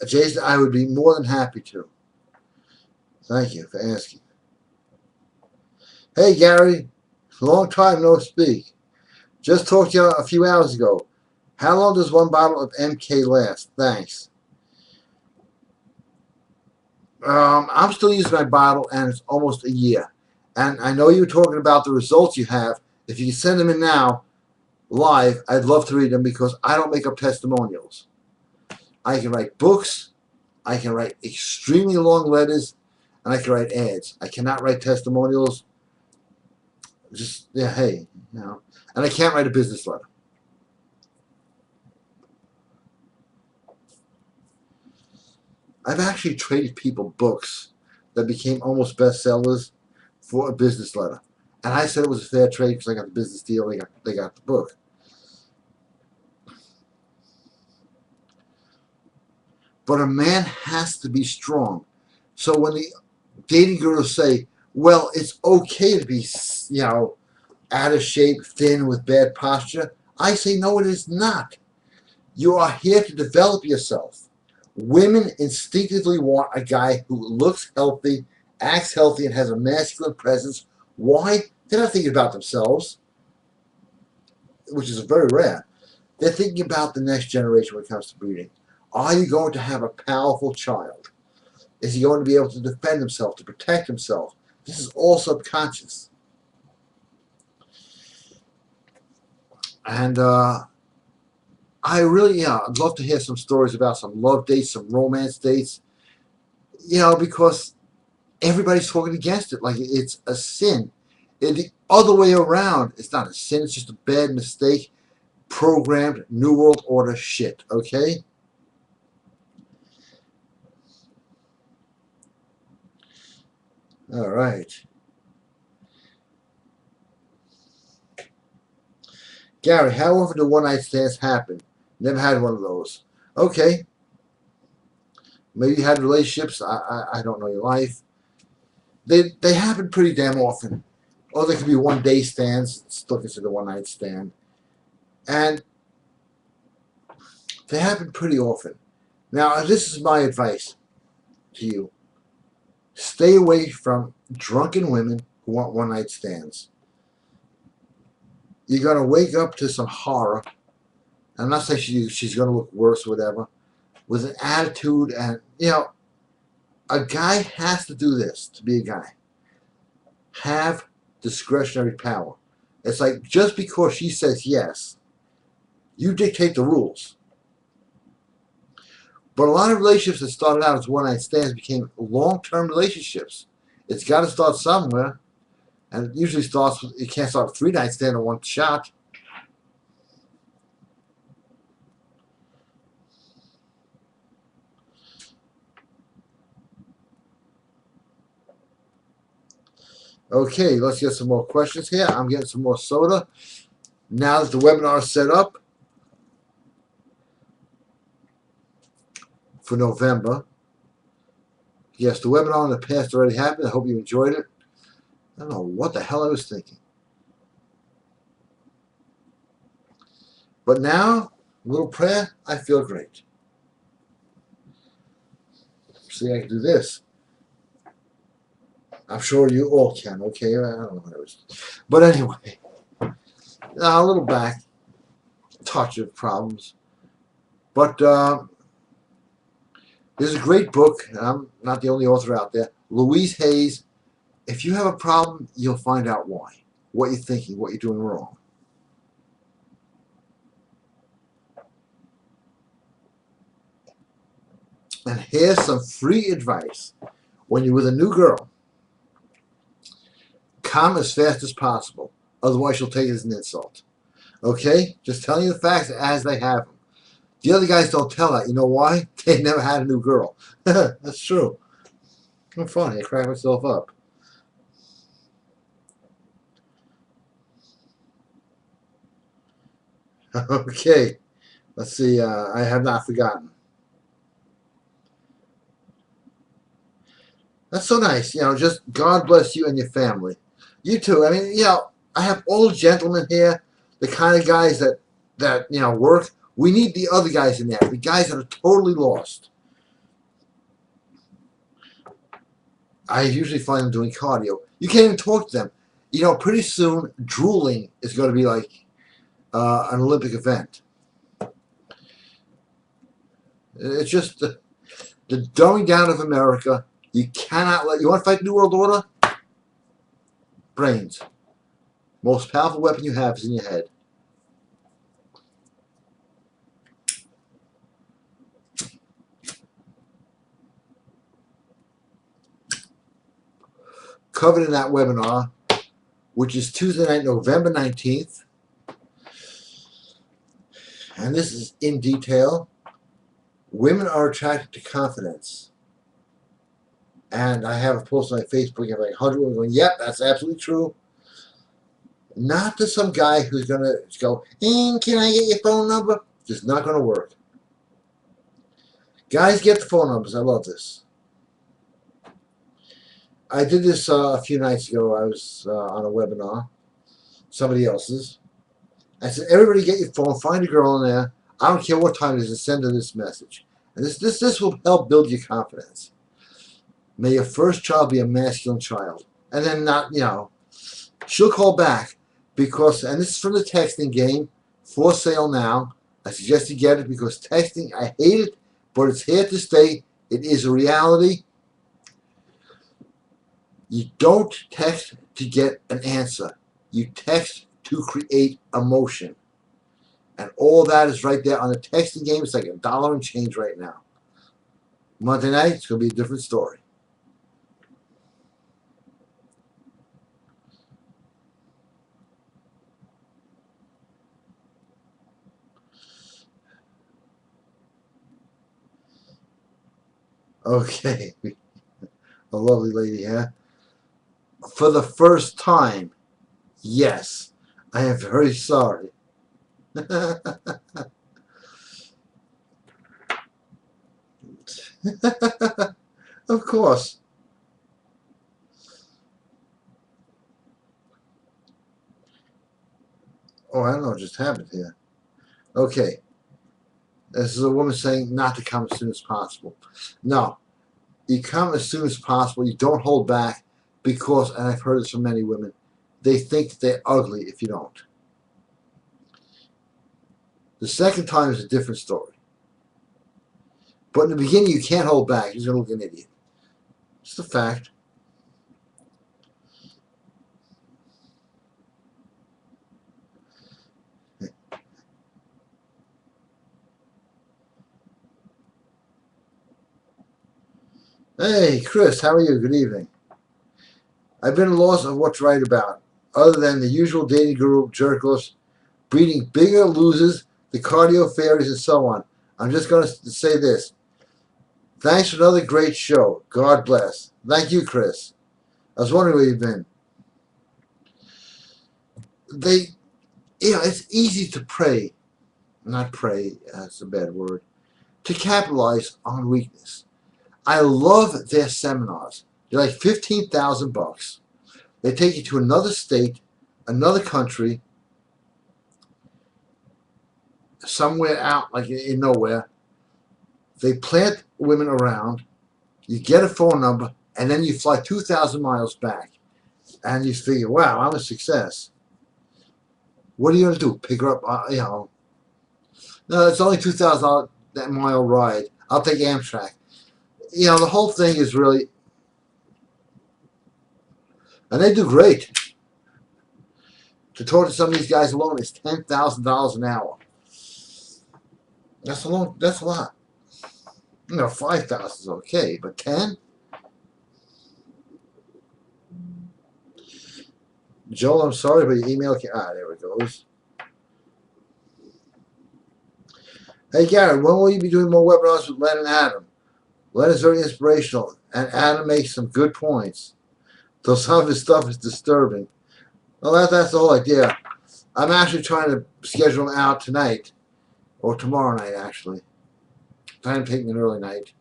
Jason, I would be more than happy to. Thank you for asking. Hey, Gary. Long time no speak. Just talked to you a few hours ago. How long does one bottle of MK last? Thanks. I'm still using my bottle, and it's almost a year. And I know you were talking about the results you have. If you can send them in now, live, I'd love to read them, because I don't make up testimonials. I can write books, I can write extremely long letters, and I can write ads. I cannot write testimonials. Just, yeah, hey, you know. And I can't write a business letter. I've actually traded people books that became almost bestsellers for a business letter. And I said it was a fair trade because I got the business deal, they got the book. But a man has to be strong. So when the dating girls say, well, it's okay to be, out of shape, thin, with bad posture, I say, no, it is not. You are here to develop yourself. Women instinctively want a guy who looks healthy, acts healthy, and has a masculine presence. Why? They're not thinking about themselves, which is very rare. They're thinking about the next generation when it comes to breeding. Are you going to have a powerful child? Is he going to be able to defend himself, to protect himself? This is all subconscious. And I really, I'd love to hear some stories about some love dates, some romance dates, because everybody's talking against it like it's a sin. The other way around, it's not a sin, it's just a bad mistake, programmed New World Order shit, okay? All right. Gary, how often do one-night stands happen? Never had one of those. Okay. Maybe you had relationships. I don't know your life. They happen pretty damn often. Or they could be one-day stands, still considered a one-night stand. And they happen pretty often. Now, this is my advice to you. Stay away from drunken women who want one-night stands. You're going to wake up to some horror. I'm not saying she's going to look worse or whatever. With an attitude, and, a guy has to do this to be a guy. Have discretionary power. It's like, just because she says yes, you dictate the rules. But a lot of relationships that started out as one-night stands became long-term relationships. It's got to start somewhere. And it usually starts with, you can't start a three-night stand in one shot. Okay, let's get some more questions here. I'm getting some more soda. Now that the webinar is set up for November. Yes, the webinar in the past already happened. I hope you enjoyed it. I don't know what the hell I was thinking. But now, a little prayer, I feel great. See, I can do this. I'm sure you all can, okay? I don't know what I was. But anyway, a little back, touch of problems. But there's a great book, and I'm not the only author out there, Louise Hay's. If you have a problem, you'll find out why. What you're thinking, what you're doing wrong. And here's some free advice. When you're with a new girl, Come as fast as possible. Otherwise, you'll take it as an insult. Okay? Just telling you the facts as they have them. The other guys don't tell that. You know why? They never had a new girl. That's true. I'm funny. I crack myself up. Okay. Let's see. I have not forgotten. That's so nice. Just God bless you and your family. You too. I mean, I have old gentlemen here, the kind of guys that work. We need the other guys in there, the guys that are totally lost. I usually find them doing cardio. You can't even talk to them. Pretty soon, drooling is going to be like an Olympic event. It's just the dumbing down of America. You cannot let. You want to fight the New World Order? Brains. Most powerful weapon you have is in your head. Covered in that webinar, which is Tuesday night, November 19th. And this is in detail. Women are attracted to confidence. And I have a post on my Facebook of like 100 women going, yep, that's absolutely true. Not to some guy who's going to go, can I get your phone number? Just not going to work. Guys, get the phone numbers. I love this. I did this a few nights ago. I was on a webinar, somebody else's. I said, everybody get your phone, find a girl in there. I don't care what time it is, and send her this message. And this will help build your confidence. May your first child be a masculine child. And then she'll call back because, and this is from the texting game, for sale now. I suggest you get it because texting, I hate it, but it's here to stay. It is a reality. You don't text to get an answer. You text to create emotion. And all that is right there on the texting game. It's like $1 and change right now. Monday night, it's going to be a different story. Okay. A lovely lady here. For the first time, yes, I am very sorry. Of course. Oh, I don't know what just happened here. Okay. This is a woman saying not to come as soon as possible. No. You come as soon as possible. You don't hold back because, and I've heard this from many women, they think that they're ugly if you don't. The second time is a different story. But in the beginning, you can't hold back. You're going to look an idiot. It's a fact. Hey, Chris, how are you? Good evening. I've been lost of what to write about, other than the usual dating guru jerk-offs, breeding bigger losers, the cardio fairies, and so on. I'm just going to say this. Thanks for another great show. God bless. Thank you, Chris. I was wondering where you've been. It's easy to prey, not pray, that's a bad word, to capitalize on weakness. I love their seminars. They're like $15,000. They take you to another state, another country, somewhere out, like in nowhere. They plant women around. You get a phone number, and then you fly 2,000 miles back. And you figure, wow, I'm a success. What are you going to do? Pick her up, No, it's only $2,000 that mile ride. I'll take Amtrak. The whole thing is really, and they do great. To talk to some of these guys alone is $10,000 an hour. That's a lot. 5,000 is okay, but 10? Joel, I'm sorry, but your email can't. There it goes. Hey, Gary, when will you be doing more webinars with Len and Adam? Len is very inspirational, and Adam makes some good points, though some of his stuff is disturbing. Well, that's the whole idea. I'm actually trying to schedule them out tonight, or tomorrow night, actually. I'm taking an early night,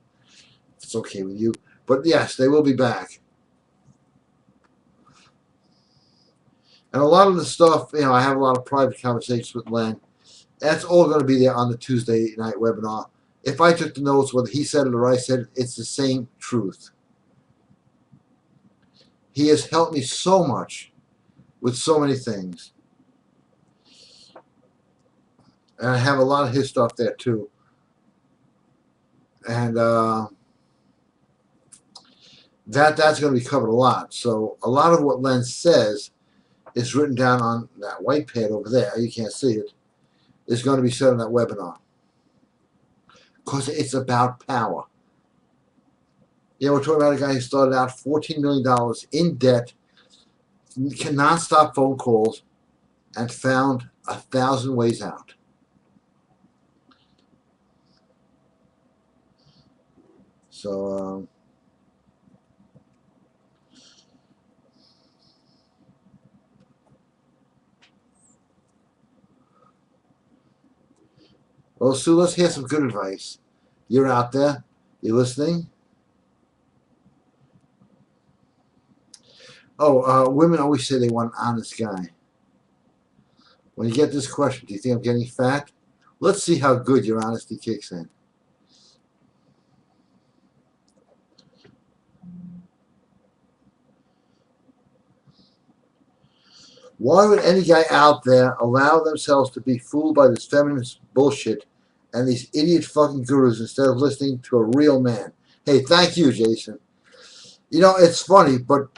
if it's okay with you. But yes, they will be back. And a lot of the stuff, I have a lot of private conversations with Len. That's all going to be there on the Tuesday night webinar. If I took the notes, whether he said it or I said it, it's the same truth. He has helped me so much with so many things. And I have a lot of his stuff there too. And that's going to be covered a lot. So a lot of what Len says is written down on that white pad over there. You can't see it. Is going to be said on that webinar. Because it's about power. We're talking about a guy who started out $14 million in debt, cannot stop phone calls, and found 1,000 ways out. So, well, Sue, let's hear some good advice. You're out there. You listening? Oh, women always say they want an honest guy. When you get this question, do you think I'm getting fat? Let's see how good your honesty kicks in. Why would any guy out there allow themselves to be fooled by this feminist bullshit and these idiot fucking gurus instead of listening to a real man? Hey, thank you, Jason. It's funny, but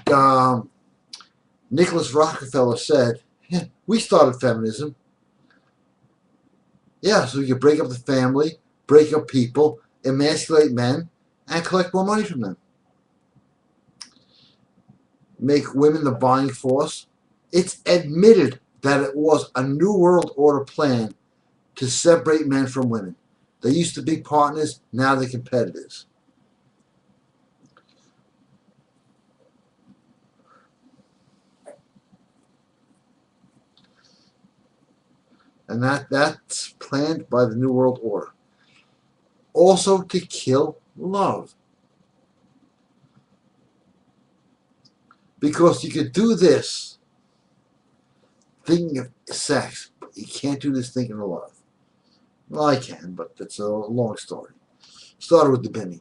Nicholas Rockefeller said, yeah, we started feminism. Yeah, so we could break up the family, break up people, emasculate men, and collect more money from them. Make women the buying force. It's admitted that it was a New World Order plan to separate men from women. They used to be partners, now they're competitors. And that's planned by the New World Order. Also to kill love. Because you could do this thinking of sex, but you can't do this thinking of love. Well, I can, but it's a long story. Started with the Benny.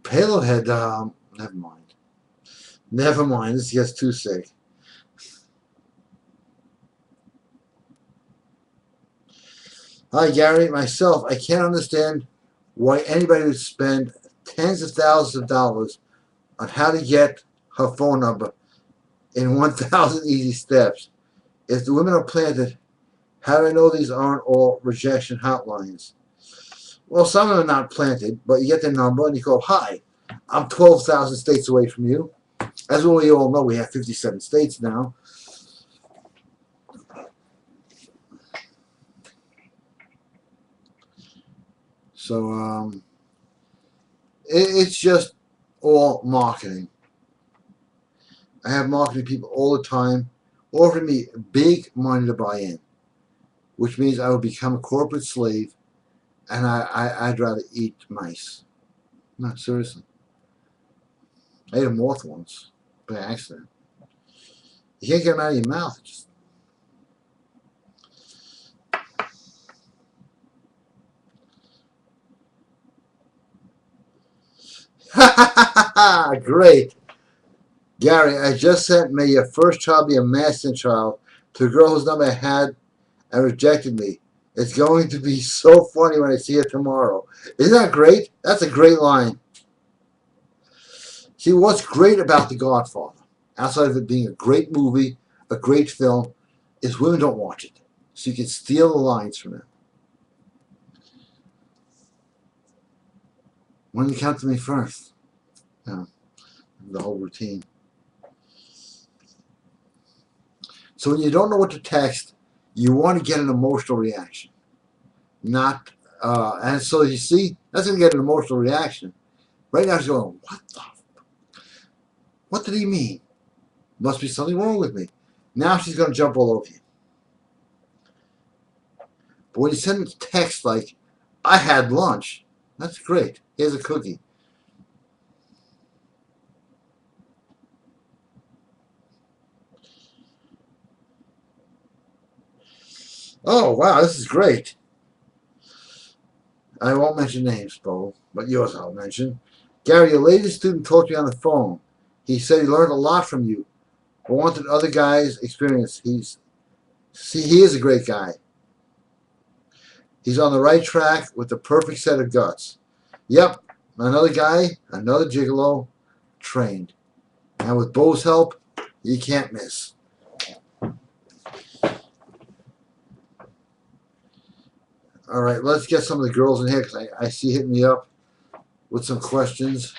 Payload had, never mind. Never mind, this gets too sick. Hi, Gary. Myself, I can't understand why anybody would spend tens of thousands of dollars on how to get her phone number in 1,000 easy steps. If the women are planted, how do I know these aren't all rejection hotlines? Well, some of them are not planted, but you get their number and you go, hi, I'm 12,000 states away from you. As we all know, we have 57 states now. So it's just all marketing. I have marketing people all the time offering me big money to buy in, which means I will become a corporate slave, and I'd rather eat mice. No, seriously. I ate a moth once by accident. You can't get them out of your mouth. Just great. Gary, I just sent May your first child be a Maston child to a girl whose number I had and rejected me. It's going to be so funny when I see it tomorrow. Isn't that great? That's a great line. See, what's great about The Godfather, outside of it being a great movie, a great film, is women don't watch it. So you can steal the lines from them. When you count to me first. No. the whole routine. So when you don't know what to text, you want to get an emotional reaction. Not, and so you see, that's going to get an emotional reaction. Right now she's going, what did he mean? Must be something wrong with me. Now she's going to jump all over you. But when you send a text like, I had lunch, that's great. Here's a cookie. Oh, wow, this is great. I won't mention names, Bo, but yours I'll mention. Gary, your latest student talked to you on the phone. He said he learned a lot from you, but wanted other guys' experience. He is a great guy. He's on the right track with the perfect set of guts. Yep, another guy, another gigolo, trained. And with Bo's help, you can't miss. All right, let's get some of the girls in here because I see hitting me up with some questions.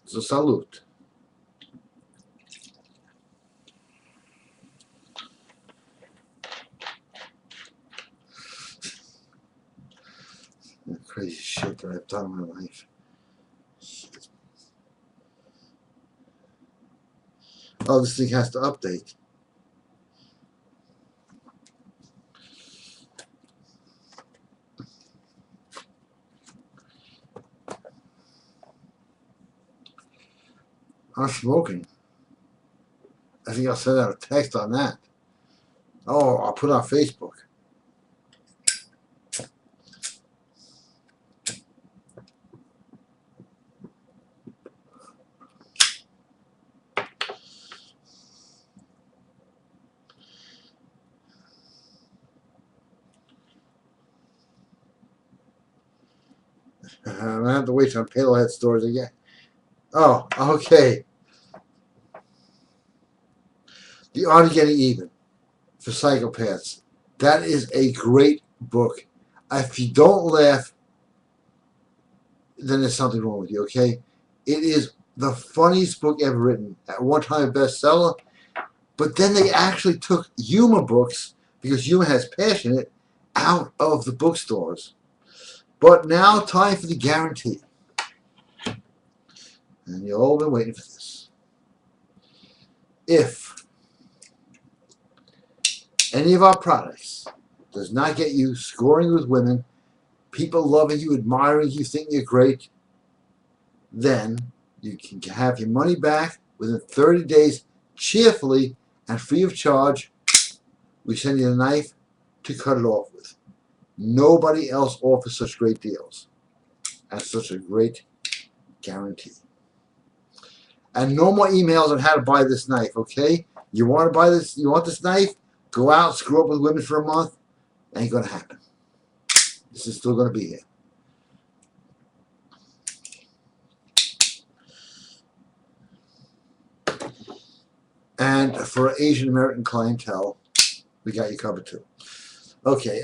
So salute. The crazy shit that I've done in my life. Oh, this thing has to update. I'm smoking. I think I'll send out a text on that. Oh, I'll put it on Facebook. I'm going to have to wait till Pailhead stores again. Oh, okay. The Art of Getting Even for Psychopaths. That is a great book. If you don't laugh, then there's something wrong with you, okay? It is the funniest book ever written. At one time a bestseller, but then they actually took humor books, because humor has passion in it, out of the bookstores. But now, time for the guarantee. And you've all been waiting for this. If any of our products does not get you scoring with women, people loving you, admiring you, thinking you're great, then you can have your money back within 30 days cheerfully and free of charge. We send you a knife to cut it off with. Nobody else offers such great deals and such a great guarantee. And no more emails on how to buy this knife, okay? You want to buy this, you want this knife? Go out, screw up with women for a month. Ain't going to happen. This is still going to be here. And for Asian American clientele, we got you covered too. Okay.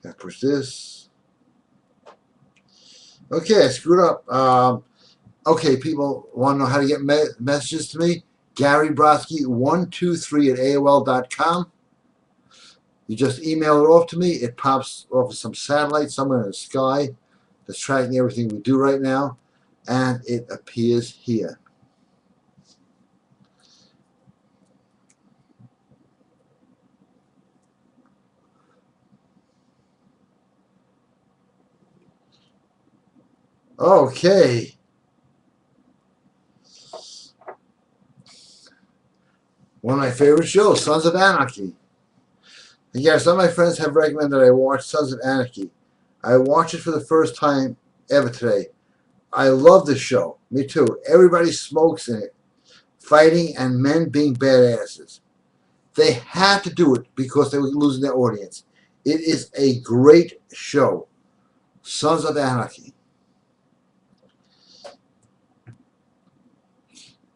Gotta push this. Okay, I screwed up. Okay, people want to know how to get messages to me? Gary Brodsky 123 at AOL.com. You just email it off to me. It pops off of some satellite somewhere in the sky that's tracking everything we do right now, and it appears here. Okay. One of my favorite shows, Sons of Anarchy. And yeah, some of my friends have recommended I watch Sons of Anarchy. I watched it for the first time ever today. I love this show. Me too. Everybody smokes in it. Fighting and men being badasses. They had to do it because they were losing their audience. It is a great show. Sons of Anarchy.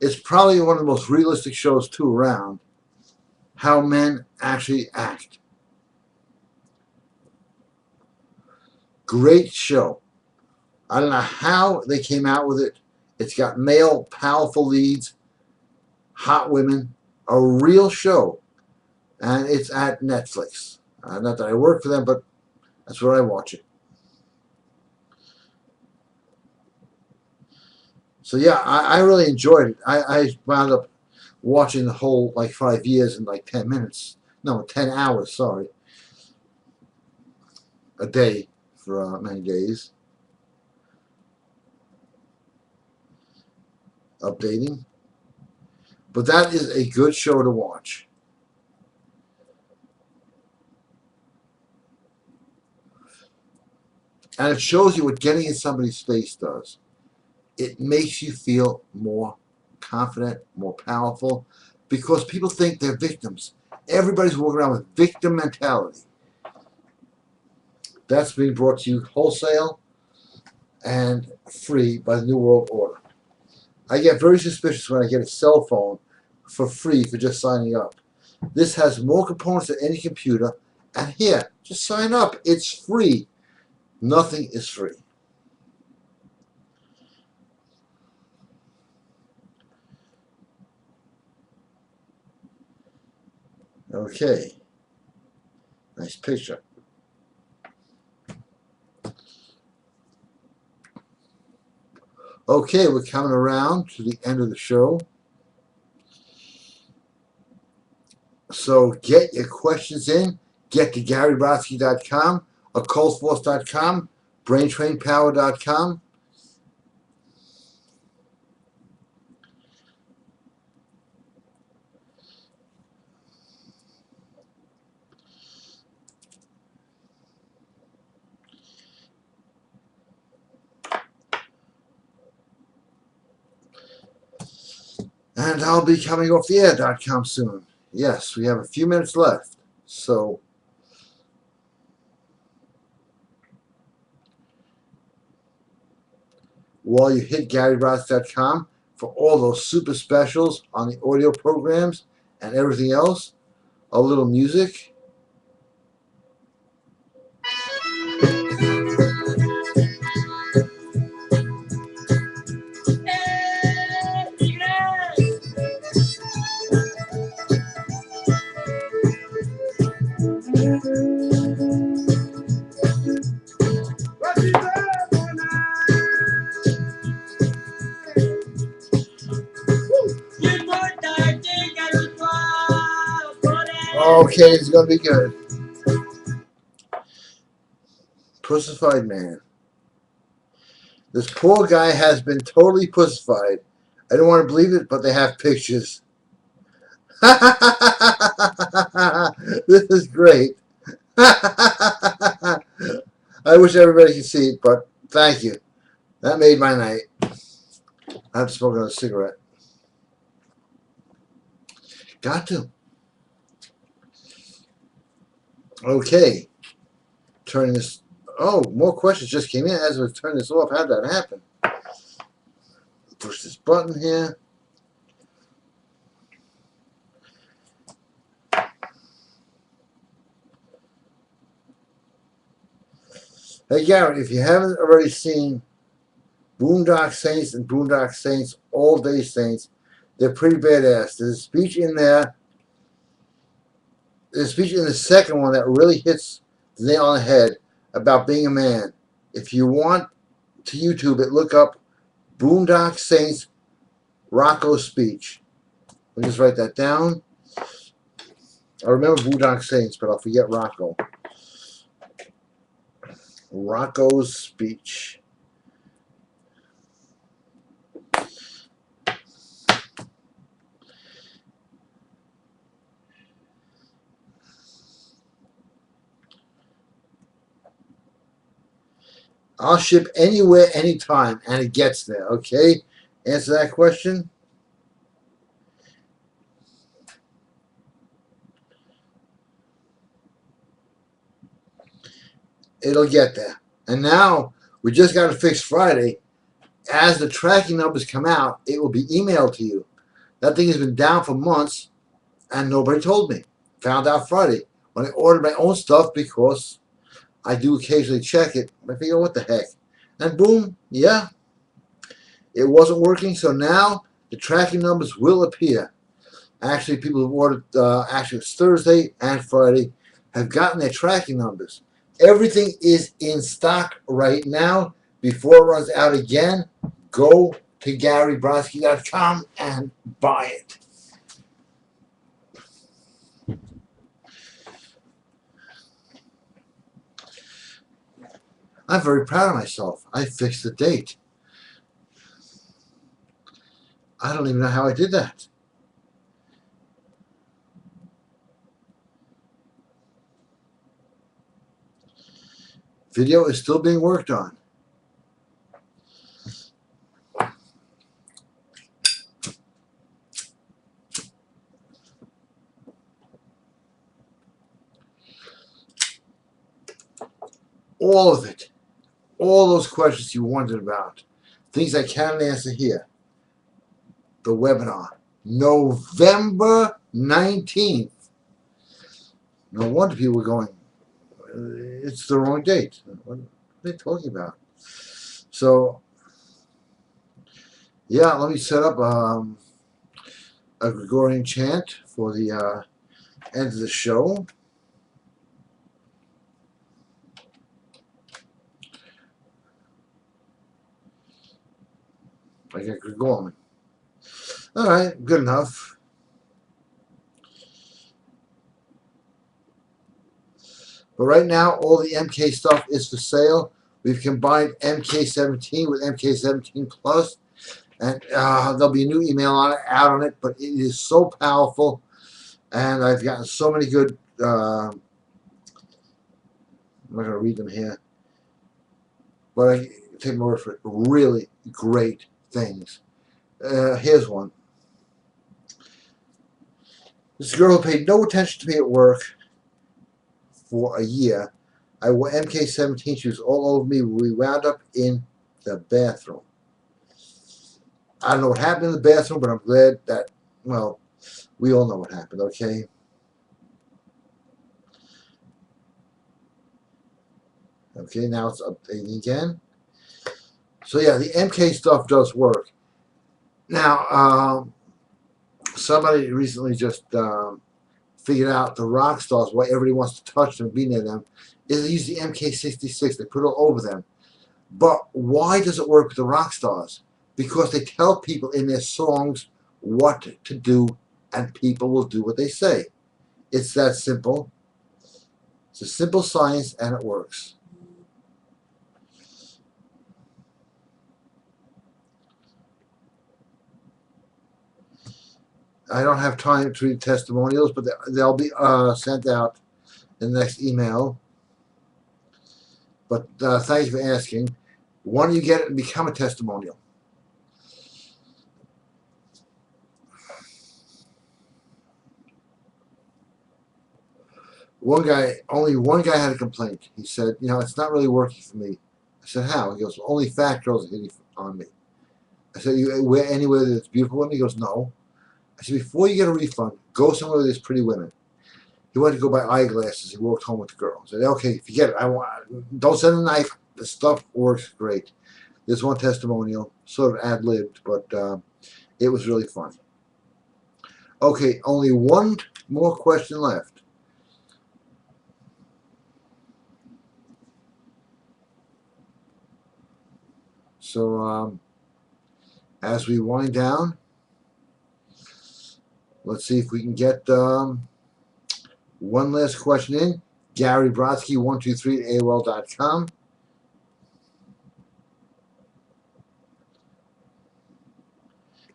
It's probably one of the most realistic shows too around. how men actually act. Great show. I don't know how they came out with it. It's got male, powerful leads, hot women, a real show, and it's at Netflix. Not that I work for them, but that's where I watch it. So yeah, I really enjoyed it. I wound up watching the whole like 5 years in like 10 minutes. No, 10 hours, sorry. A day for many days. Updating. But that is a good show to watch. And it shows you what getting in somebody's face does. It makes you feel more confident, more powerful, because people think they're victims. Everybody's walking around with victim mentality. That's being brought to you wholesale and free by the New World Order. I get very suspicious when I get a cell phone for free for just signing up. This has more components than any computer, and here, just sign up. It's free. Nothing is free. Okay. Nice picture. Okay, we're coming around to the end of the show. So get your questions in. Get to GaryBrodsky.com, OccultForce.com, BrainTrainPower.com. And I'll be coming off the air.com soon. Yes, we have a few minutes left. So while you hit GaryBrodsky.com for all those super specials on the audio programs and everything else, a little music. Okay, it's going to be good. Pussified man. This poor guy has been totally pussified. I don't want to believe it, but they have pictures. This is great. I wish everybody could see it, but thank you. That made my night. I have to smoke another cigarette. Got to. Okay. Turning this. Oh, more questions just came in as I was turning this off. How did that happen? Push this button here. Hey, Garrett, if you haven't already seen Boondock Saints and Boondock Saints, All Day Saints, they're pretty badass. There's a speech in there. There's a speech in the second one that really hits the nail on the head about being a man. If you want to YouTube it, look up Boondock Saints Rocco's speech. Let me just write that down. I remember Boondock Saints, but I'll forget Rocco. Rocco's speech. I'll ship anywhere, anytime, and it gets there, okay? Answer that question. It'll get there. And now, we just got to fix Friday. As the tracking numbers come out, it will be emailed to you. That thing has been down for months. And nobody told me. Found out Friday when I ordered my own stuff because I do occasionally check it. I figure, what the heck? And boom, yeah, it wasn't working. So now the tracking numbers will appear. Actually, people who ordered, actually it's Thursday and Friday, have gotten their tracking numbers. Everything is in stock right now. Before it runs out again, go to GaryBrodsky.com and buy it. I'm very proud of myself. I fixed the date. I don't even know how I did that. Video is still being worked on. All of it. All those questions you wondered about. Things I can't answer here. The webinar. November 19th. No wonder people were going, it's the wrong date. What are they talking about? So, yeah, let me set up a Gregorian chant for the end of the show. I got Gregorian. All right, good enough. But right now, all the MK stuff is for sale. We've combined MK17 with MK17 Plus, and there'll be a new email out on it. But it is so powerful, and I've gotten so many good. I'm not going to read them here, but I take my word for it. Really great things. Here's one. This girl who paid no attention to me at work for a year. I wore MK17. She was all over me. We wound up in the bathroom. I don't know what happened in the bathroom, but I'm glad that, well, we all know what happened, okay? Okay, now it's updating again. So yeah, the MK stuff does work. Now, somebody recently just figured out the rock stars, why everybody wants to touch them, be near them, is they use the MK66. They put it all over them. But why does it work with the rock stars? Because they tell people in their songs what to do, and people will do what they say. It's that simple. It's a simple science, and it works. I don't have time to read testimonials, but they'll be sent out in the next email. But thank you for asking. Why don't you get it and become a testimonial? Only one guy had a complaint. He said, it's not really working for me. I said, how? He goes, only fat girls are hitting on me. I said, you wear anywhere that's beautiful women? He goes, no. I said, before you get a refund, go somewhere where there's pretty women. He wanted to go buy eyeglasses. He walked home with the girl. I said, okay, forget it. Don't send a knife. The stuff works great. There's one testimonial, sort of ad-libbed, but it was really fun. Okay, only one more question left. So as we wind down, let's see if we can get one last question in. Gary Brodsky 123 at AOL.com.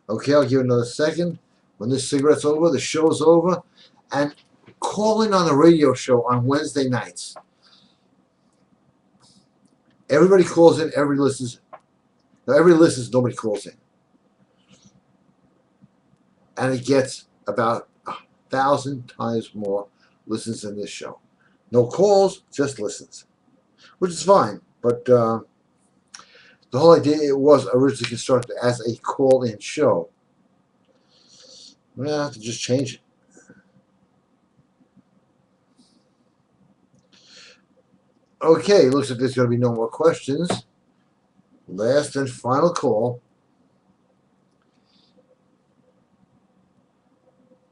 Okay, I'll give it another second. When this cigarette's over, the show's over, and call in on the radio show on Wednesday nights. Everybody calls in, everybody listens. Everybody listens, nobody calls in. And it gets about 1,000 times more listens than this show. No calls, just listens, which is fine. But the whole idea, it was originally constructed as a call-in show. We're going to have to just change it. Okay, looks like there's going to be no more questions. Last and final call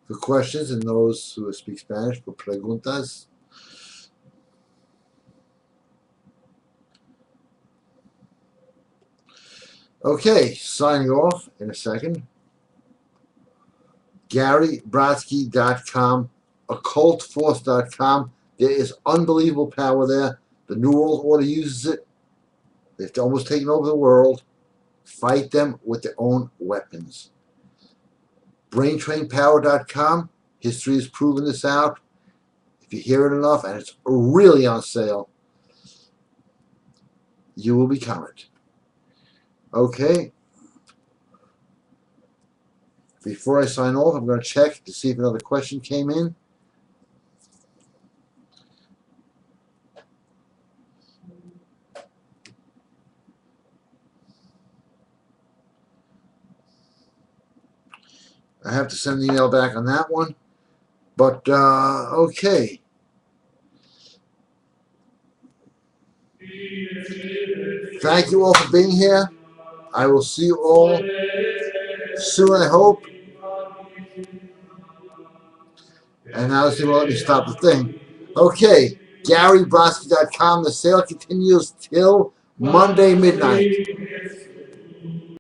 for questions, and those who speak Spanish for preguntas. Okay, signing off in a second. GaryBrodsky.com, OccultForce.com. There is unbelievable power there. The New World Order uses it. They've almost taken over the world. Fight them with their own weapons. BrainTrainPower.com. History has proven this out. If you hear it enough and it's really on sale, you will become it. Okay. Before I sign off, I'm going to check to see if another question came in. I have to send an email back on that one. But, okay. Thank you all for being here. I will see you all soon, I hope. And now see, well, let me stop the thing. Okay, GaryBrodsky.com. The sale continues till Monday midnight.